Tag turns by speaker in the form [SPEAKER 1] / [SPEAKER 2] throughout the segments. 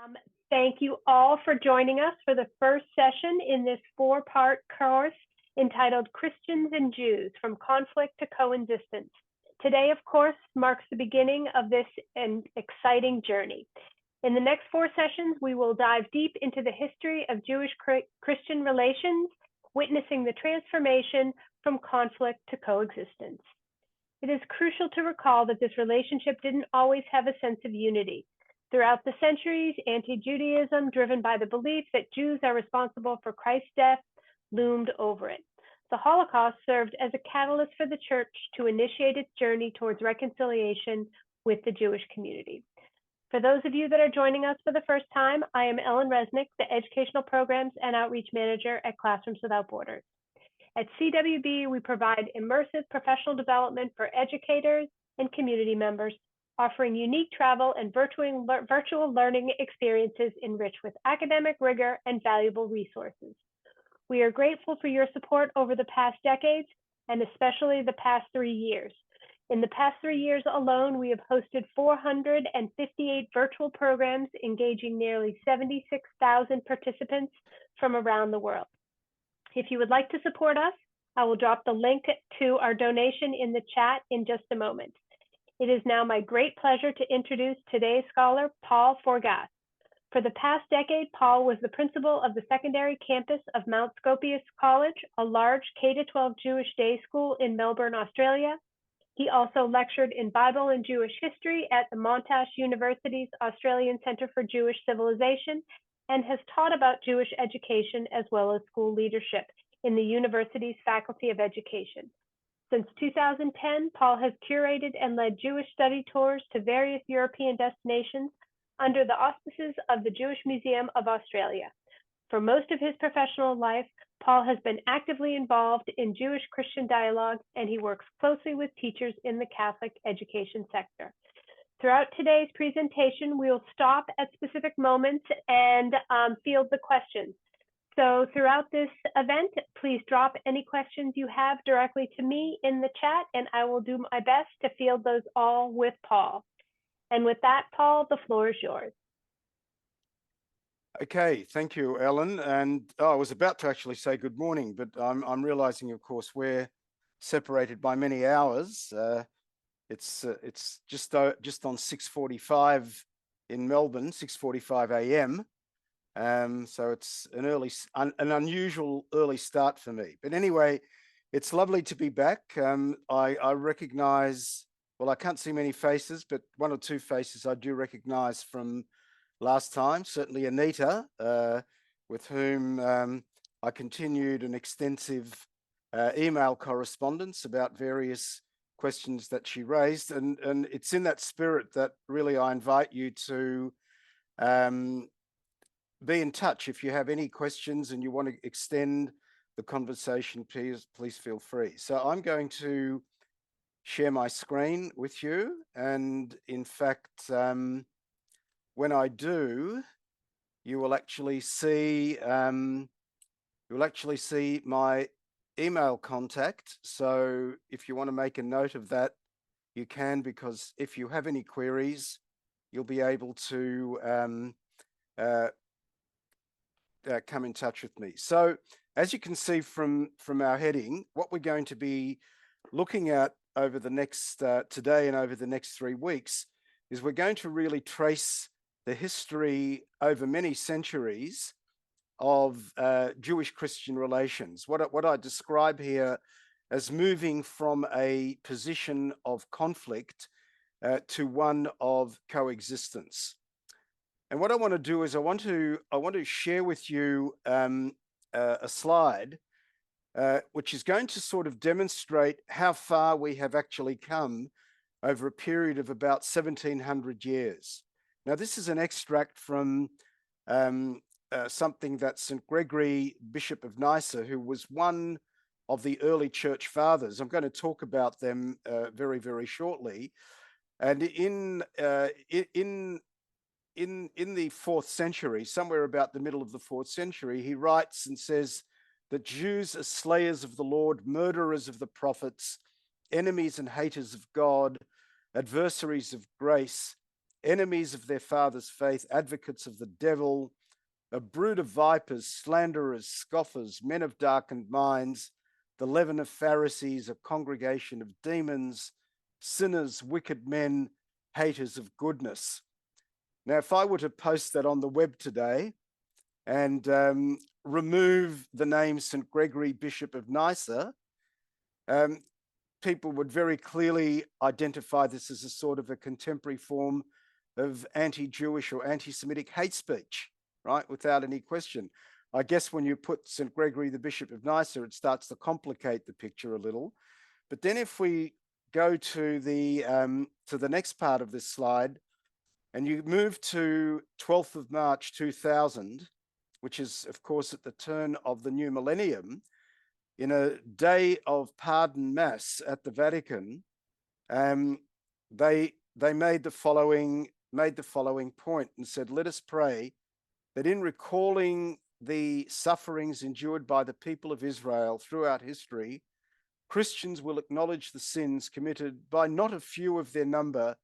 [SPEAKER 1] Um, Thank you all for joining us for the first session in this four-part course entitled Christians and Jews, From Conflict to Coexistence. Today, of course, marks the beginning of this exciting journey. In the next four sessions, we will dive deep into the history of Jewish-Christian relations, witnessing the transformation from conflict to coexistence. It is crucial to recall that this relationship didn't always have a sense of unity. Throughout the centuries, anti-Judaism, driven by the belief that Jews are responsible for Christ's death, loomed over it. The Holocaust served as a catalyst for the church to initiate its journey towards reconciliation with the Jewish community. For those of you that are joining us for the first time, I am Ellen Resnick, the Educational Programs and Outreach Manager at Classrooms Without Borders. At CWB, we provide immersive professional development for educators and community members, offering unique travel and virtual learning experiences enriched with academic rigor and valuable resources. We are grateful for your support over the past decades, and especially the past 3 years. In the past 3 years alone, we have hosted 458 virtual programs engaging nearly 76,000 participants from around the world. If you would like to support us, I will drop the link to our donation in the chat in just a moment. It is now my great pleasure to introduce today's scholar, Paul Forgasz. For the past decade, Paul was the principal of the secondary campus of Mount Scopius College, a large K-12 Jewish day school in Melbourne, Australia. He also lectured in Bible and Jewish history at the Monash University's Australian Centre for Jewish Civilization and has taught about Jewish education as well as school leadership in the university's Faculty of Education. Since 2010, Paul has curated and led Jewish study tours to various European destinations under the auspices of the Jewish Museum of Australia. For most of his professional life, Paul has been actively involved in Jewish-Christian dialogue, and he works closely with teachers in the Catholic education sector. Throughout today's presentation, we will stop at specific moments and field the questions. So throughout this event, please drop any questions you have directly to me in the chat, and I will do my best to field those all with Paul. And with that, Paul, the floor is yours.
[SPEAKER 2] Okay, thank you, Ellen. And I was about to actually say good morning, but I'm realizing, of course, we're separated by many hours. It's just on 6:45 in Melbourne, 6:45 a.m. So it's an unusual early start for me. But anyway, it's lovely to be back. I recognize, well, I can't see many faces, but one or two faces I do recognize from last time, certainly Anita, with whom I continued an extensive email correspondence about various questions that she raised. And it's in that spirit that really I invite you to be in touch. If you have any questions and you want to extend the conversation, please feel free. So I'm going to share my screen with you. And in fact, when I do, you will actually see my email contact. So if you want to make a note of that, you can, because if you have any queries, you'll be able to come in touch with me. So as you can see from our heading, what we're going to be looking at over the next today and over the next 3 weeks is we're going to really trace the history over many centuries of Jewish-Christian relations. What I describe here as moving from a position of conflict to one of coexistence. And what I want to do is I want to share with you a slide which is going to sort of demonstrate how far we have actually come over a period of about 1700 years. Now, this is an extract from something that St. Gregory, Bishop of Nyssa, who was one of the early church fathers. I'm going to talk about them very, very shortly. And in the 4th century, somewhere about the middle of the 4th century, he writes and says that Jews are slayers of the Lord, murderers of the prophets, enemies and haters of God, adversaries of grace, enemies of their father's faith, advocates of the devil, a brood of vipers, slanderers, scoffers, men of darkened minds, the leaven of Pharisees, a congregation of demons, sinners, wicked men, haters of goodness. Now, if I were to post that on the web today and remove the name St. Gregory, Bishop of Nyssa, people would very clearly identify this as a sort of a contemporary form of anti-Jewish or anti-Semitic hate speech, right? Without any question. I guess when you put St. Gregory, the Bishop of Nyssa, it starts to complicate the picture a little. But then if we go to the next part of this slide, and you move to 12th of March 2000, which is, of course, at the turn of the new millennium, in a day of pardon mass at the Vatican, they made the following point and said, "Let us pray that in recalling the sufferings endured by the people of Israel throughout history, Christians will acknowledge the sins committed by not a few of their number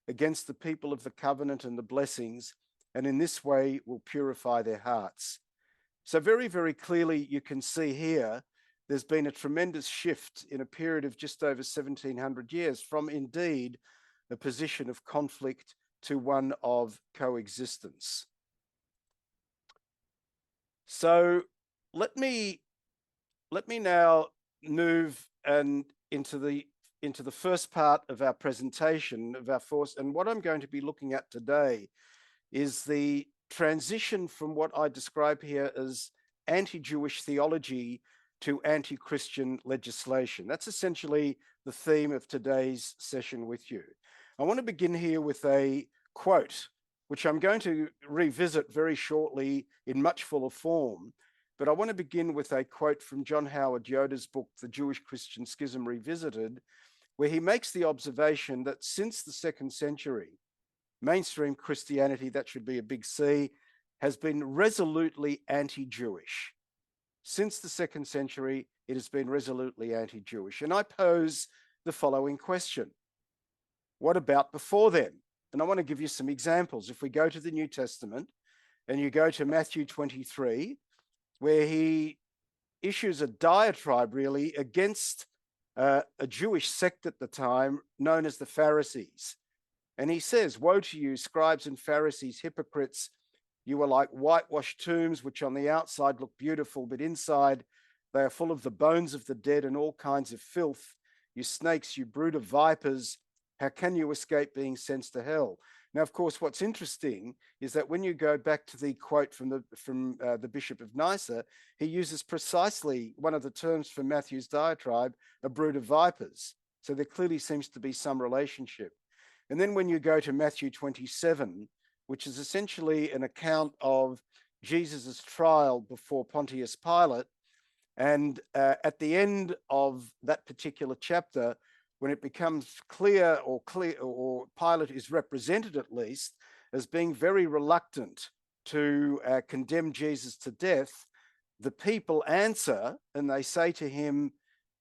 [SPEAKER 2] against the people of the covenant and the blessings, and in this way will purify their hearts." So very, very clearly you can see here, there's been a tremendous shift in a period of just over 1700 years from indeed a position of conflict to one of coexistence. So let me now move into the first part of our presentation of our force. And what I'm going to be looking at today is the transition from what I describe here as anti-Jewish theology to anti-Christian legislation. That's essentially the theme of today's session with you. I want to begin here with a quote, which I'm going to revisit very shortly in much fuller form. But I want to begin with a quote from John Howard Yoder's book, The Jewish-Christian Schism Revisited, where he makes the observation that since the 2nd century, mainstream Christianity, that should be a big C, has been resolutely anti-Jewish. Since the 2nd century, it has been resolutely anti-Jewish. And I pose the following question. What about before then? And I want to give you some examples. If we go to the New Testament and you go to Matthew 23, where he issues a diatribe really against a Jewish sect at the time known as the Pharisees. And he says, "Woe to you, scribes and Pharisees, hypocrites! You are like whitewashed tombs, which on the outside look beautiful, but inside they are full of the bones of the dead and all kinds of filth. You snakes, you brood of vipers, how can you escape being sent to hell?" Now, of course, what's interesting is that when you go back to the quote from the Bishop of Nyssa, he uses precisely one of the terms for Matthew's diatribe, a brood of vipers. So there clearly seems to be some relationship. And then when you go to Matthew 27, which is essentially an account of Jesus's trial before Pontius Pilate, and at the end of that particular chapter, when it becomes clear, or Pilate is represented at least as being very reluctant to condemn Jesus to death, the people answer and they say to him,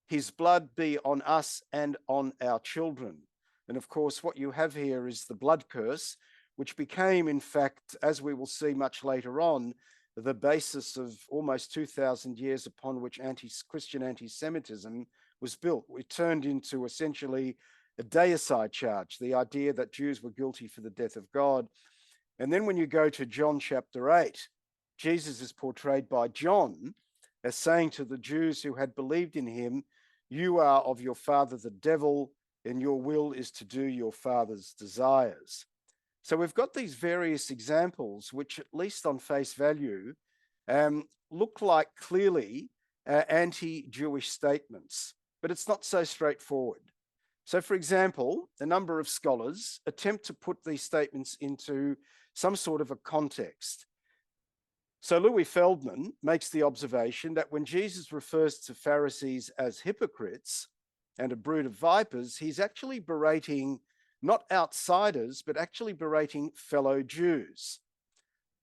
[SPEAKER 2] "His blood be on us and on our children." And of course, what you have here is the blood curse, which became, in fact, as we will see much later on, the basis of almost 2,000 years upon which Christian anti-Semitism was built. It turned into essentially a deicide charge, the idea that Jews were guilty for the death of God. And then when you go to John chapter 8, Jesus is portrayed by John as saying to the Jews who had believed in him, "You are of your father the devil, and your will is to do your father's desires." So we've got these various examples, which at least on face value, look like clearly anti-Jewish statements, but it's not so straightforward. So for example, a number of scholars attempt to put these statements into some sort of a context. So Louis Feldman makes the observation that when Jesus refers to Pharisees as hypocrites and a brood of vipers, he's actually berating not outsiders, but actually berating fellow Jews.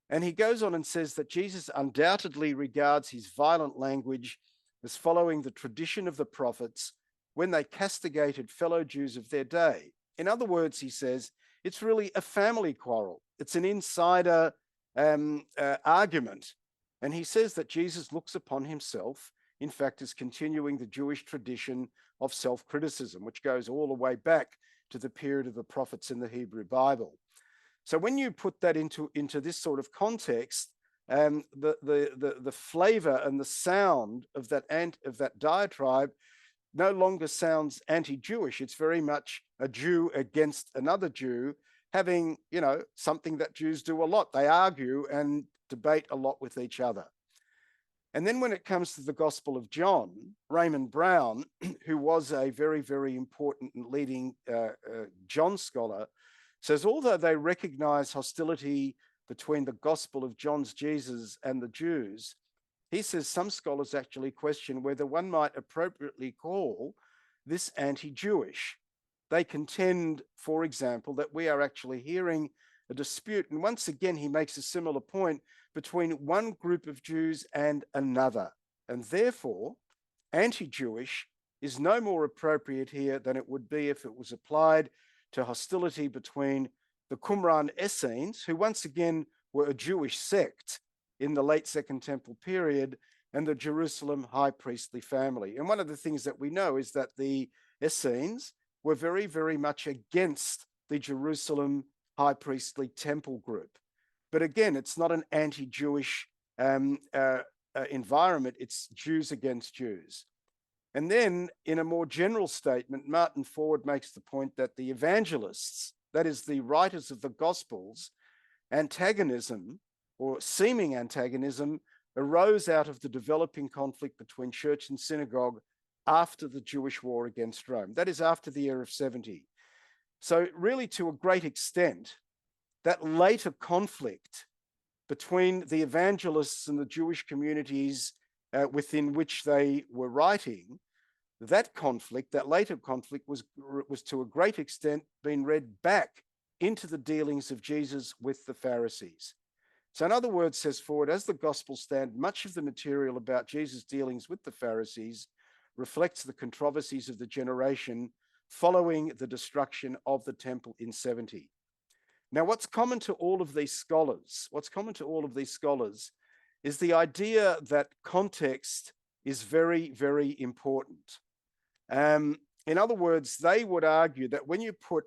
[SPEAKER 2] And he goes on and says that Jesus undoubtedly regards his violent language as following the tradition of the prophets when they castigated fellow Jews of their day. In other words, he says, it's really a family quarrel. It's an insider argument. And he says that Jesus looks upon himself, in fact, as continuing the Jewish tradition of self-criticism, which goes all the way back to the period of the prophets in the Hebrew Bible. So when you put that into this sort of context, the flavor and the sound of that diatribe no longer sounds anti-Jewish. It's very much a Jew against another Jew, having, you know, something that Jews do a lot. They argue and debate a lot with each other. And then when it comes to the Gospel of John, Raymond Brown, who was a very, very important and leading John scholar, says although they recognize hostility between the Gospel of John's Jesus and the Jews, he says some scholars actually question whether one might appropriately call this anti-Jewish. They contend, for example, that we are actually hearing a dispute. And once again, he makes a similar point between one group of Jews and another. And therefore, anti-Jewish is no more appropriate here than it would be if it was applied to hostility between the Qumran Essenes, who once again were a Jewish sect in the late Second Temple period, and the Jerusalem high priestly family. And one of the things that we know is that the Essenes were very, very much against the Jerusalem high priestly temple group. But again, it's not an anti-Jewish environment, it's Jews against Jews. And then in a more general statement, Martin Ford makes the point that the evangelists, that is the writers of the Gospels, antagonism or seeming antagonism arose out of the developing conflict between church and synagogue after the Jewish war against Rome. That is after the year of 70. So really, to a great extent, that later conflict between the evangelists and the Jewish communities within which they were writing, that conflict, that later conflict was to a great extent being read back into the dealings of Jesus with the Pharisees. So in other words, says Ford, as the Gospels stand, much of the material about Jesus' dealings with the Pharisees reflects the controversies of the generation following the destruction of the temple in 70. Now, what's common to all of these scholars, is the idea that context is very, very important. In other words, they would argue that when you put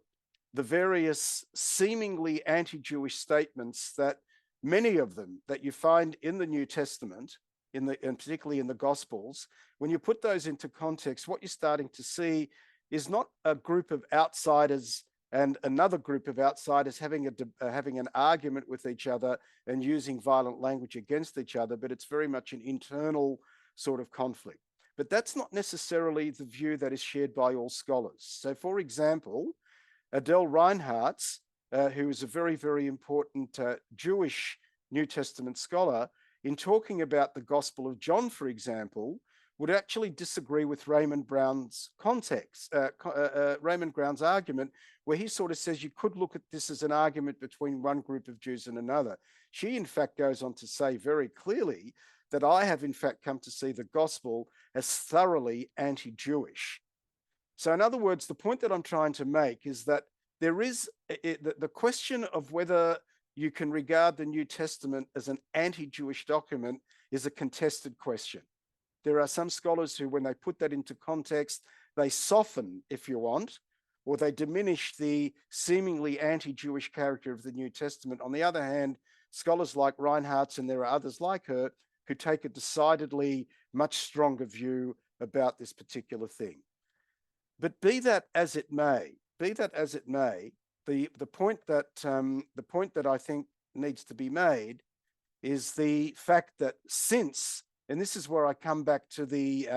[SPEAKER 2] the various seemingly anti-Jewish statements, that many of them that you find in the New Testament, and particularly in the Gospels, when you put those into context, what you're starting to see is not a group of outsiders and another group of outsiders having an argument with each other and using violent language against each other, but it's very much an internal sort of conflict. But that's not necessarily the view that is shared by all scholars. So for example, Adele Reinhardt's, who is a very, very important Jewish New Testament scholar, in talking about the Gospel of John, for example, would actually disagree with Raymond Brown's Raymond Brown's argument, where he sort of says you could look at this as an argument between one group of Jews and another. She, in fact, goes on to say very clearly that I have, in fact, come to see the gospel as thoroughly anti-Jewish. So in other words, the point that I'm trying to make is that there is the question of whether you can regard the New Testament as an anti-Jewish document is a contested question. There are some scholars who, when they put that into context, they soften, if you want, or they diminish the seemingly anti-Jewish character of the New Testament. On the other hand, scholars like Reinhardt's, and there are others like her, who take a decidedly much stronger view about this particular thing. But be that as it may, the point that I think needs to be made is the fact that since, and this is where I come back to the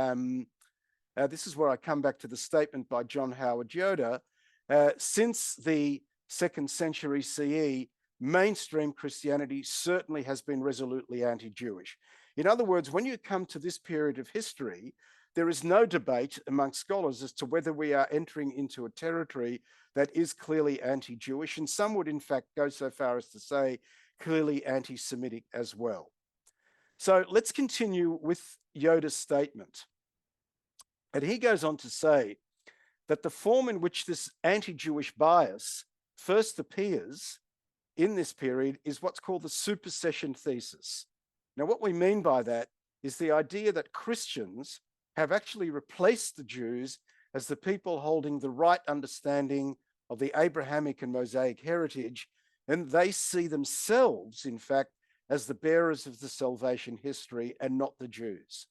[SPEAKER 2] statement by John Howard Yoder, since the 2nd century CE, mainstream Christianity certainly has been resolutely anti-Jewish. In other words, when you come to this period of history, there is no debate among scholars as to whether we are entering into a territory that is clearly anti-Jewish, and some would in fact go so far as to say clearly anti-Semitic as well. So let's continue with Yoder's statement. And he goes on to say that the form in which this anti-Jewish bias first appears in this period is what's called the supersession thesis. Now, what we mean by that is the idea that Christians have actually replaced the Jews as the people holding the right understanding of the Abrahamic and Mosaic heritage, and they see themselves, in fact, as the bearers of the salvation history and not the Jews.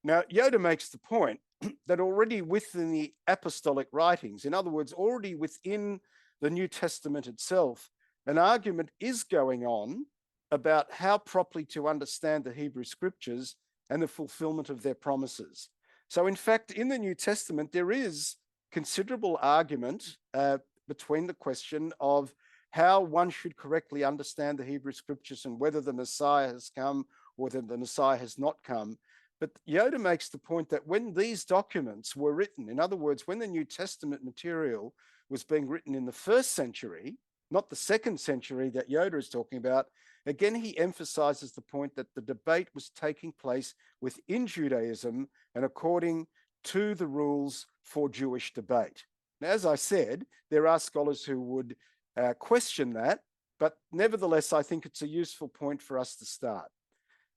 [SPEAKER 2] Now, Yoda makes the point that already within the apostolic writings, in other words, already within the New Testament itself, an argument is going on about how properly to understand the Hebrew scriptures and the fulfillment of their promises. So in fact, in the New Testament, there is considerable argument between the question of how one should correctly understand the Hebrew scriptures and whether the Messiah has come or whether the Messiah has not come. But Yoda makes the point that when these documents were written, in other words, when the New Testament material was being written in the first century, not the second century that Yoda is talking about, again, he emphasizes the point that the debate was taking place within Judaism and according to the rules for Jewish debate. Now, as I said, there are scholars who would question that, but nevertheless, I think it's a useful point for us to start.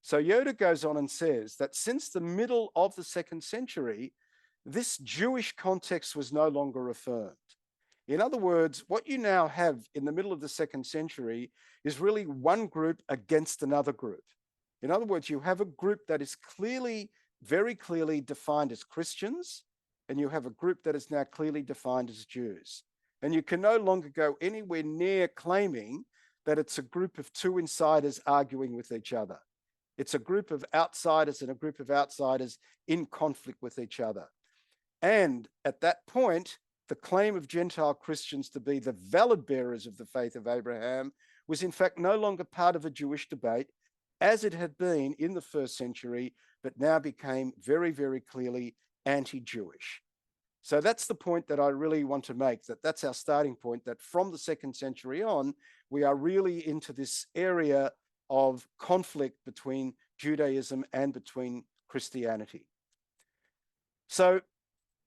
[SPEAKER 2] So Yoda goes on and says that since the middle of the second century, this Jewish context was no longer affirmed. In other words, what you now have in the middle of the second century is really one group against another group. In other words, you have a group that is clearly, very clearly defined as Christians, and you have a group that is now clearly defined as Jews. And you can no longer go anywhere near claiming that it's a group of two insiders arguing with each other. It's a group of outsiders and a group of outsiders in conflict with each other. And at that point, the claim of Gentile Christians to be the valid bearers of the faith of Abraham was in fact no longer part of a Jewish debate as it had been in the first century, but now became very, very clearly anti-Jewish. So that's the point that I really want to make, that that's our starting point, that from the second century on, we are really into this area of conflict between Judaism and between Christianity. So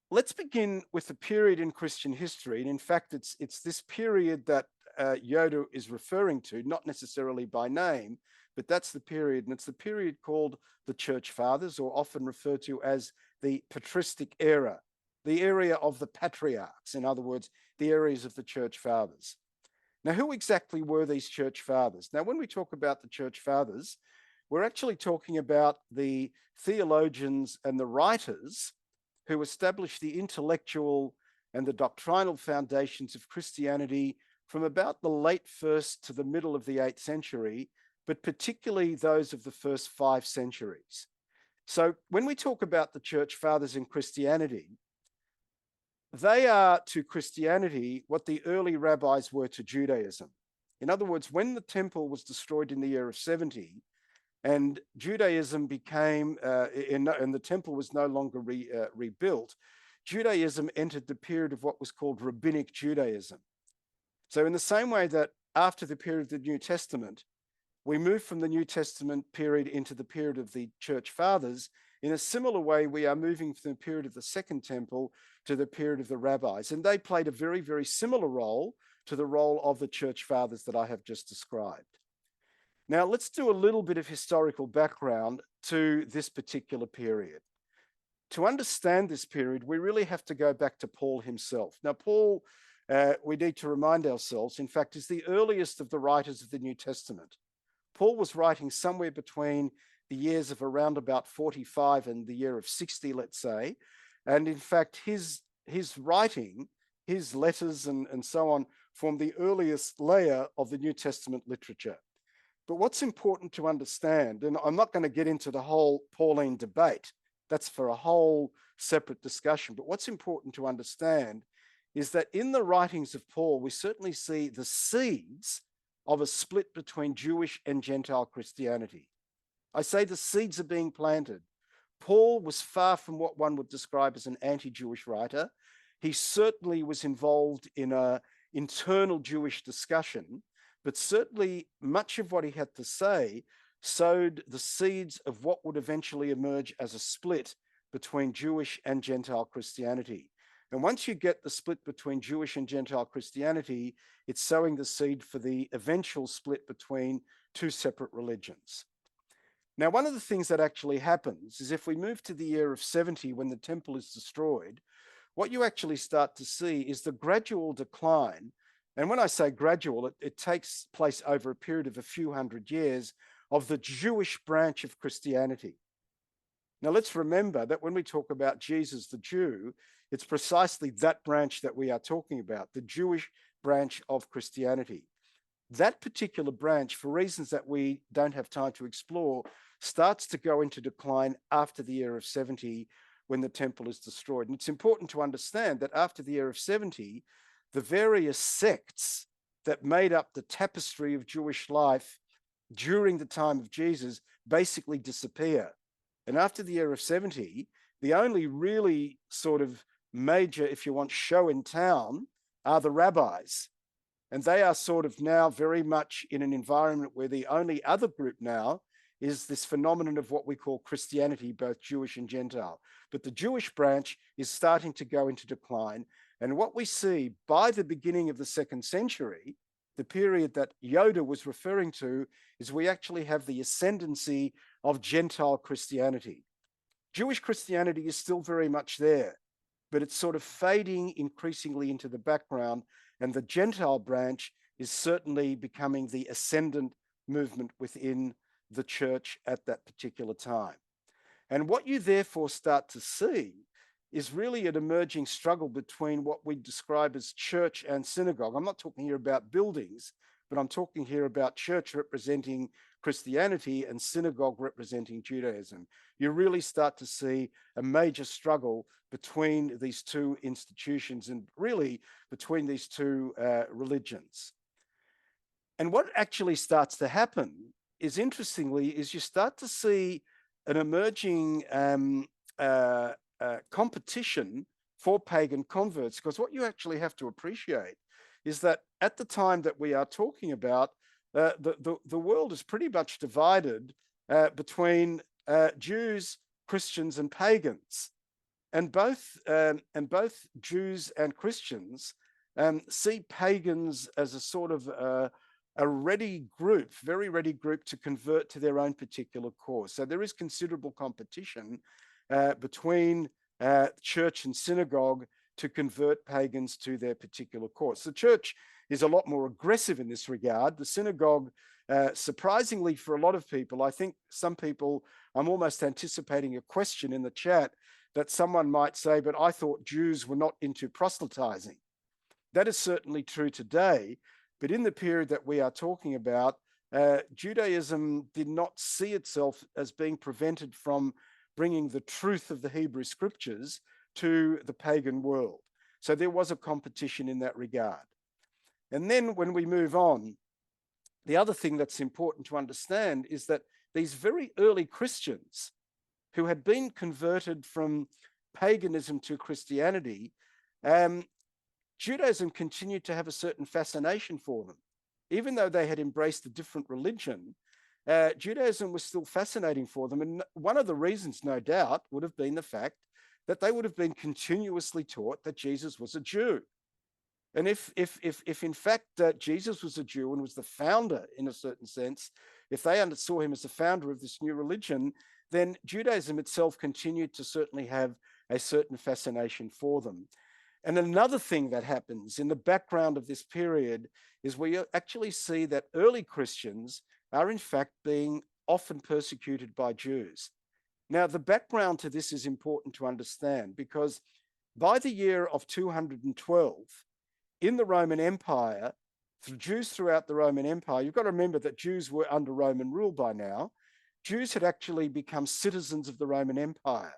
[SPEAKER 2] let's begin with the period in Christian history. And in fact, it's this period that Yoda is referring to, not necessarily by name, but that's the period. And it's the period called the Church Fathers, or often referred to as the patristic era, the area of the patriarchs, in other words, the areas of the Church Fathers. Now, who exactly were these Church Fathers? Now, when we talk about the Church Fathers, we're actually talking about the theologians and the writers who established the intellectual and the doctrinal foundations of Christianity from about the late 1st to the middle of the 8th century, but particularly those of the first 5 centuries. So when we talk about the Church Fathers in Christianity, they are to Christianity what the early rabbis were to Judaism. In other words, when the temple was destroyed in the year of 70 and Judaism became, and the temple was no longer rebuilt, Judaism entered the period of what was called Rabbinic Judaism. So in the same way that after the period of the New Testament, we move from the New Testament period into the period of the Church Fathers, in a similar way, we are moving from the period of the Second Temple to the period of the rabbis. And they played a very, very similar role to the role of the Church Fathers that I have just described. Now, let's do a little bit of historical background to this particular period. To understand this period, we really have to go back to Paul himself. Now, Paul, we need to remind ourselves, in fact, is the earliest of the writers of the New Testament. Paul was writing somewhere between the years of around about 45 and the year of 60, let's say. And in fact, his writing, his letters and so on, form the earliest layer of the New Testament literature. But what's important to understand, and I'm not going to get into the whole Pauline debate, that's for a whole separate discussion, but what's important to understand is that in the writings of Paul, we certainly see the seeds of a split between Jewish and Gentile Christianity. I say the seeds are being planted. Paul was far from what one would describe as an anti-Jewish writer. He certainly was involved in an internal Jewish discussion, but certainly much of what he had to say sowed the seeds of what would eventually emerge as a split between Jewish and Gentile Christianity. And once you get the split between Jewish and Gentile Christianity, it's sowing the seed for the eventual split between two separate religions. Now, one of the things that actually happens is if we move to the year of 70, when the temple is destroyed, what you actually start to see is the gradual decline. And when I say gradual, it takes place over a period of a few hundred years of the Jewish branch of Christianity. Now, let's remember that when we talk about Jesus the Jew, it's precisely that branch that we are talking about, the Jewish branch of Christianity. That particular branch, for reasons that we don't have time to explore, starts to go into decline after the year of 70 when the temple is destroyed. And it's important to understand that after the year of 70, the various sects that made up the tapestry of Jewish life during the time of Jesus basically disappear. And after the year of 70, the only really sort of major, if you want, show in town are the rabbis. And they are sort of now very much in an environment where the only other group now is this phenomenon of what we call Christianity, both Jewish and Gentile. But the Jewish branch is starting to go into decline. And what we see by the beginning of the 2nd century, the period that Yoda was referring to, is we actually have the ascendancy of Gentile Christianity. Jewish Christianity is still very much there, but it's sort of fading increasingly into the background, and the Gentile branch is certainly becoming the ascendant movement within the church at that particular time. And what you therefore start to see is really an emerging struggle between what we describe as church and synagogue. I'm not talking here about buildings, but I'm talking here about church representing Christianity and synagogue representing Judaism. You really start to see a major struggle between these two institutions and really between these two religions. And what actually starts to happen is, interestingly, is you start to see an emerging competition for pagan converts, because what you actually have to appreciate is that at the time that we are talking about, the world is pretty much divided between Jews, Christians, and pagans, and both Jews and Christians see pagans as a sort of a ready group, very ready group to convert to their own particular cause. So there is considerable competition between church and synagogue to convert pagans to their particular cause. The church is a lot more aggressive in this regard. The synagogue, surprisingly for a lot of people, I think some people, I'm almost anticipating a question in the chat that someone might say, but I thought Jews were not into proselytizing. That is certainly true today, but in the period that we are talking about, Judaism did not see itself as being prevented from bringing the truth of the Hebrew scriptures to the pagan world. So there was a competition in that regard. And then when we move on, the other thing that's important to understand is that these very early Christians who had been converted from paganism to Christianity, Judaism continued to have a certain fascination for them. Even though they had embraced a different religion, Judaism was still fascinating for them. And one of the reasons, no doubt, would have been the fact that they would have been continuously taught that Jesus was a Jew. And if in fact Jesus was a Jew and was the founder in a certain sense, if they saw him as the founder of this new religion, then Judaism itself continued to certainly have a certain fascination for them. And another thing that happens in the background of this period is we actually see that early Christians are in fact being often persecuted by Jews. Now, the background to this is important to understand, because by the year of 212, in the Roman Empire, the Jews throughout the Roman Empire, you've got to remember that Jews were under Roman rule by now. Jews had actually become citizens of the Roman Empire.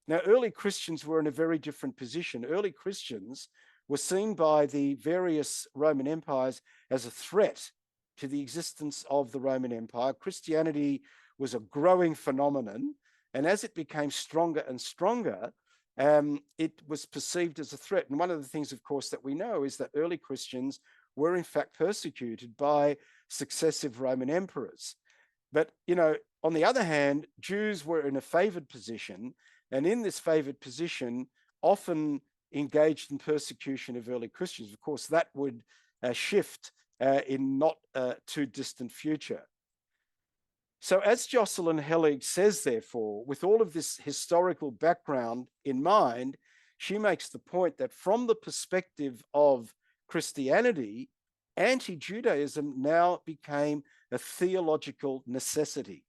[SPEAKER 2] Now, early Christians were in a very different position. Early Christians were seen by the various Roman empires as a threat to the existence of the Roman Empire. Christianity was a growing phenomenon, and as it became stronger and stronger, it was perceived as a threat. And one of the things, of course, that we know is that early Christians were in fact persecuted by successive Roman emperors. But, you know, on the other hand, Jews were in a favored position, and in this favored position, often engaged in persecution of early Christians. Of course, that would shift in not too distant future. So as Jocelyn Hellig says, therefore, with all of this historical background in mind, she makes the point that from the perspective of Christianity, anti-Judaism now became a theological necessity.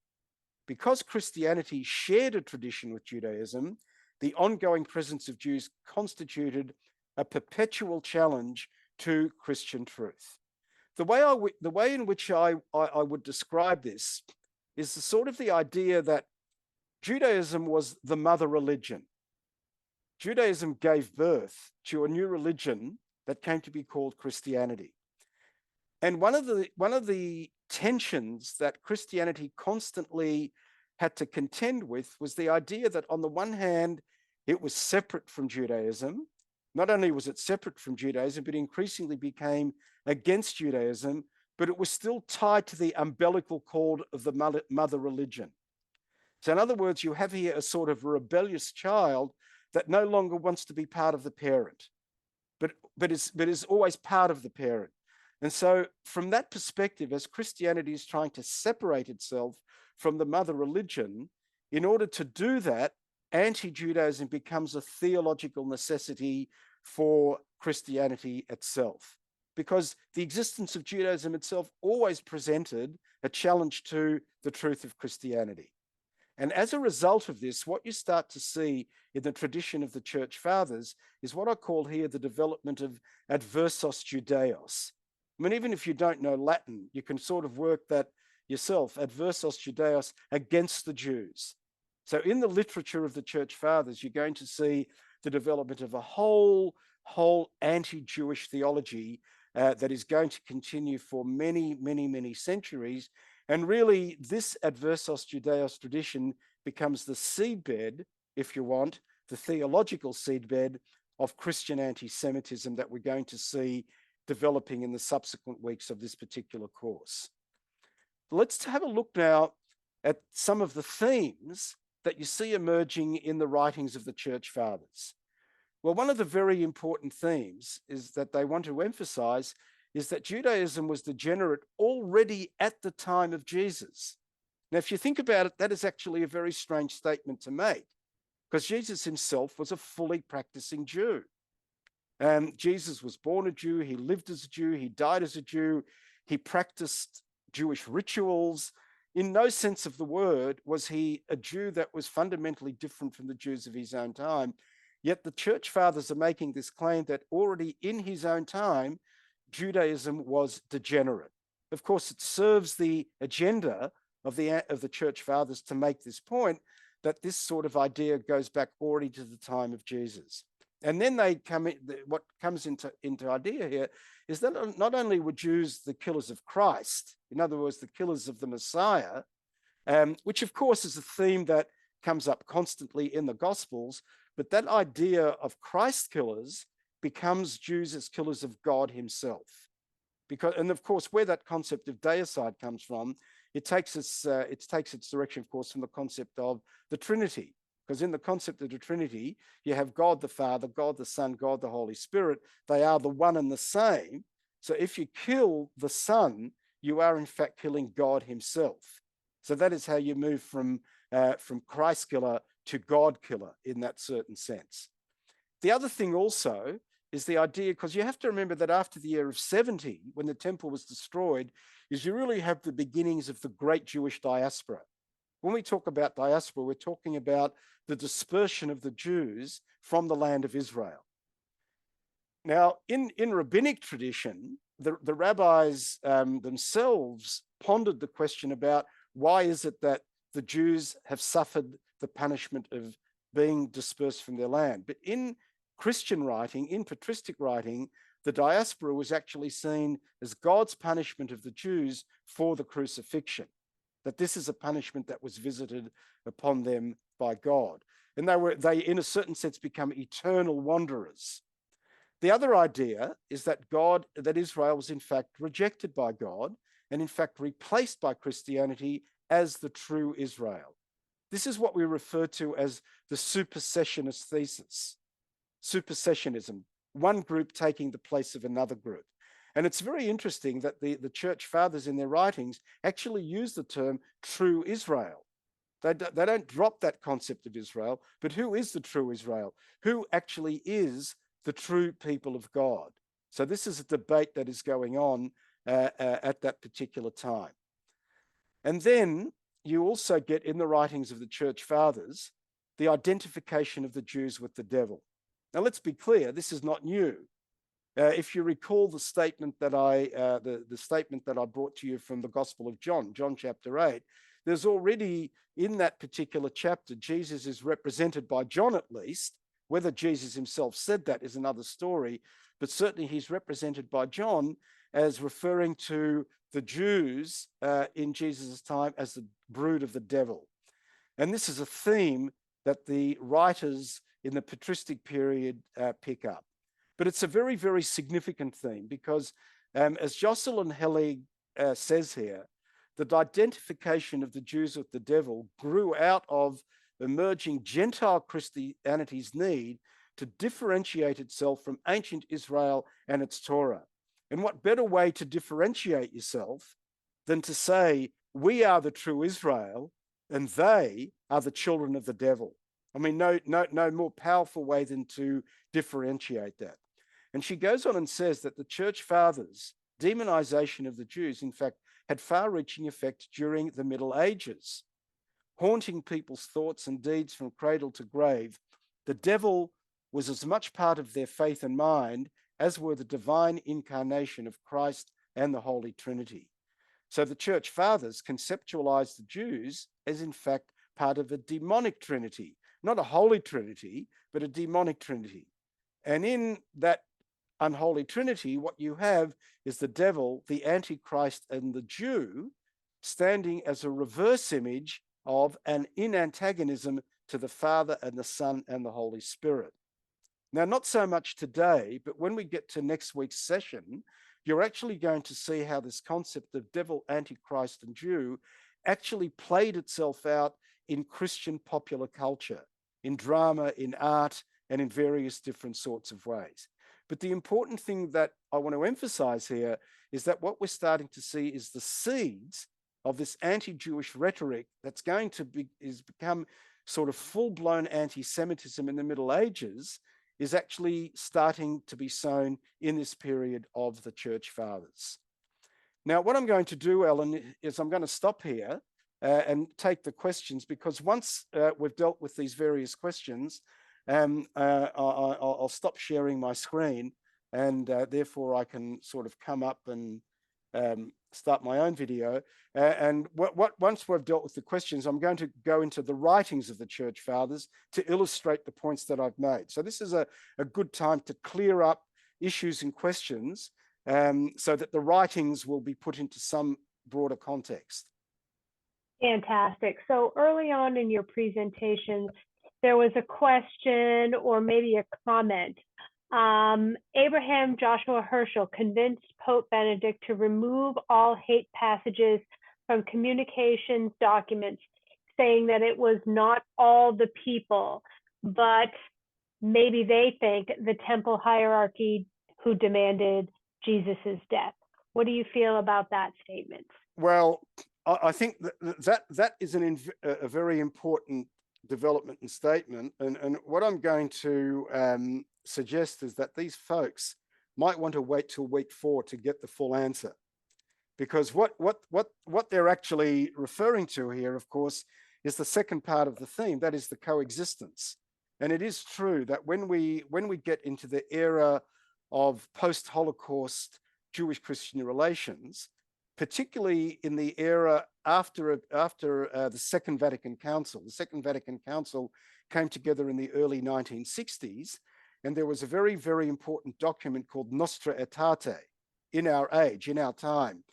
[SPEAKER 2] Because Christianity shared a tradition with Judaism, the ongoing presence of Jews constituted a perpetual challenge to Christian truth. The way in which I would describe this is the sort of the idea that Judaism was the mother religion. Judaism gave birth to a new religion that came to be called Christianity. And one of the tensions that Christianity constantly had to contend with was the idea that on the one hand, it was separate from Judaism. Not only was it separate from Judaism, but increasingly became against Judaism, but it was still tied to the umbilical cord of the mother religion. So in other words, you have here a sort of rebellious child that no longer wants to be part of the parent, but is always part of the parent. And so from that perspective, as Christianity is trying to separate itself from the mother religion, in order to do that, anti-Judaism becomes a theological necessity for Christianity itself, because the existence of Judaism itself always presented a challenge to the truth of Christianity. And as a result of this, what you start to see in the tradition of the Church Fathers is what I call here the development of adversus Judaeos. I mean, even if you don't know Latin, you can sort of work that yourself, adversus Judaeos, against the Jews. So in the literature of the Church Fathers, you're going to see the development of a whole anti-Jewish theology that is going to continue for many, many, many centuries. And really, this adversus Judaeos tradition becomes the seedbed, if you want, the theological seedbed of Christian anti-Semitism that we're going to see developing in the subsequent weeks of this particular course. Let's have a look now at some of the themes that you see emerging in the writings of the Church Fathers. Well, one of the very important themes is that they want to emphasize is that Judaism was degenerate already at the time of Jesus. Now, if you think about it, that is actually a very strange statement to make, because Jesus himself was a fully practicing Jew. Jesus was born a Jew, he lived as a Jew, he died as a Jew, he practiced Jewish rituals. In no sense of the word was he a Jew that was fundamentally different from the Jews of his own time. Yet the Church Fathers are making this claim that already in his own time, Judaism was degenerate. Of course, it serves the agenda of the Church Fathers to make this point that this sort of idea goes back already to the time of Jesus. And then they come in, what comes into idea here is that not only were Jews the killers of Christ, in other words, the killers of the Messiah, which of course is a theme that comes up constantly in the Gospels, but that idea of Christ killers becomes Jews as killers of God himself. And of course, where that concept of deicide comes from, it takes its direction, of course, from the concept of the Trinity. Because in the concept of the Trinity, you have God the Father, God the Son, God the Holy Spirit. They are the one and the same. So if you kill the Son, you are in fact killing God himself. So that is how you move from Christ killer to God killer in that certain sense. The other thing also is the idea, because you have to remember that after the year of 70, when the temple was destroyed, is you really have the beginnings of the great Jewish diaspora. When we talk about diaspora, we're talking about the dispersion of the Jews from the land of Israel. Now, in rabbinic tradition, the rabbis themselves pondered the question about why is it that the Jews have suffered the punishment of being dispersed from their land. But in Christian writing, in patristic writing, the diaspora was actually seen as God's punishment of the Jews for the crucifixion, that this is a punishment that was visited upon them by God. And they in a certain sense become eternal wanderers. The other idea is that Israel was in fact rejected by God and in fact replaced by Christianity as the true Israel. This is what we refer to as the supersessionist thesis. supersessionism, one group taking the place of another group. And it's very interesting that the church fathers in their writings actually use the term true Israel. They don't drop that concept of Israel, but who is the true Israel? Who actually is the true people of God? So this is a debate that is going on at that particular time. And then you also get in the writings of the church fathers the identification of the Jews with the devil. Now let's be clear, this is not new. If you recall the statement that the statement that I brought to you from the Gospel of John, John chapter 8, there's already in that particular chapter, Jesus is represented by John at least. Whether Jesus himself said that is another story, but certainly he's represented by John as referring to the Jews in Jesus' time as the brood of the devil. And this is a theme that the writers in the patristic period pick up. But it's a very, very significant theme because as Jocelyn Hellig says here, the identification of the Jews with the devil grew out of emerging Gentile Christianity's need to differentiate itself from ancient Israel and its Torah. And what better way to differentiate yourself than to say, we are the true Israel and they are the children of the devil? I mean, no more powerful way than to differentiate that. And she goes on and says that the church fathers' demonization of the Jews, in fact, had far-reaching effect during the Middle Ages, haunting people's thoughts and deeds from cradle to grave. The devil was as much part of their faith and mind as were the divine incarnation of Christ and the Holy Trinity. So the church fathers conceptualized the Jews as, in fact, part of a demonic trinity, not a holy trinity, but a demonic trinity. And in that unholy trinity, what you have is the devil, the Antichrist, and the Jew standing as a reverse image of and in antagonism to the Father and the Son and the Holy Spirit. Now, not so much today, but when we get to next week's session, you're actually going to see how this concept of devil, Antichrist, and Jew actually played itself out in Christian popular culture, in drama, in art, and in various different sorts of ways. But the important thing that I want to emphasize here is that what we're starting to see is the seeds of this anti-Jewish rhetoric that's going to become sort of full-blown anti-Semitism in the Middle Ages is actually starting to be sown in this period of the church fathers. Now, what I'm going to do, Ellen, is I'm going to stop here and take the questions, because once we've dealt with these various questions, I'll stop sharing my screen, and therefore I can sort of come up and start my own video. And once we've dealt with the questions, I'm going to go into the writings of the church fathers to illustrate the points that I've made. So this is a good time to clear up issues and questions so that the writings will be put into some broader context.
[SPEAKER 1] Fantastic. So early on in your presentation, there was a question or maybe a comment. Abraham Joshua Herschel convinced Pope Benedict to remove all hate passages from communications documents, saying that it was not all the people, but maybe they think the temple hierarchy who demanded Jesus's death. What do you feel about that statement?
[SPEAKER 2] Well, I think that is a very important development and statement. And what I'm going to suggest is that these folks might want to wait till week 4 to get the full answer. Because what they're actually referring to here, of course, is the second part of the theme, that is the coexistence. And it is true that when we get into the era of post-Holocaust Jewish-Christian relations, particularly in the era after the Second Vatican Council. The Second Vatican Council came together in the early 1960s, and there was a very, very important document called Nostra Aetate, in our age, in our time.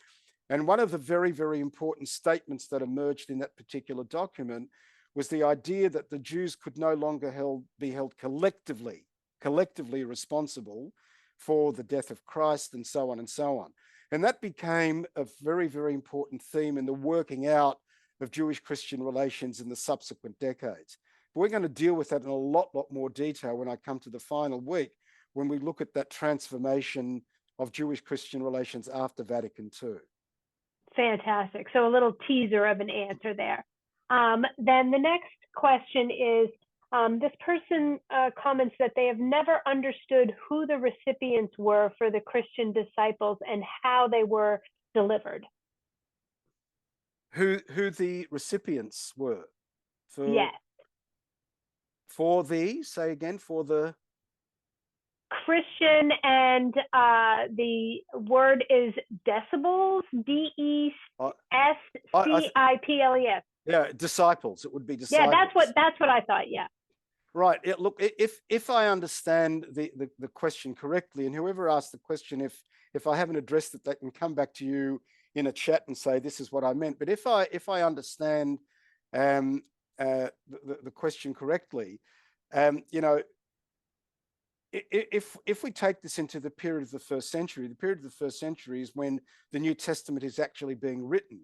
[SPEAKER 2] And one of the very, very important statements that emerged in that particular document was the idea that the Jews could no longer be held collectively responsible for the death of Christ, and so on and so on. And that became a very, very important theme in the working out of Jewish-Christian relations in the subsequent decades. But we're going to deal with that in a lot more detail when I come to the final week, when we look at that transformation of Jewish-Christian relations after Vatican II.
[SPEAKER 1] Fantastic. So a little teaser of an answer there. Then the next question is, this person comments that they have never understood who the recipients were for the Christian disciples and how they were delivered.
[SPEAKER 2] Who the recipients were?
[SPEAKER 1] Yes.
[SPEAKER 2] For the, say again, for the
[SPEAKER 1] Christian, and the word is decibels, DESCIPLES.
[SPEAKER 2] Yeah, disciples. It would be disciples.
[SPEAKER 1] Yeah, that's what I thought. Yeah.
[SPEAKER 2] Right. Yeah, look, if I understand the question correctly, and whoever asked the question, if I haven't addressed it, they can come back to you in a chat and say this is what I meant. But if I understand the question correctly, you know, if we take this into the period of the first century, the period of the first century is when the New Testament is actually being written.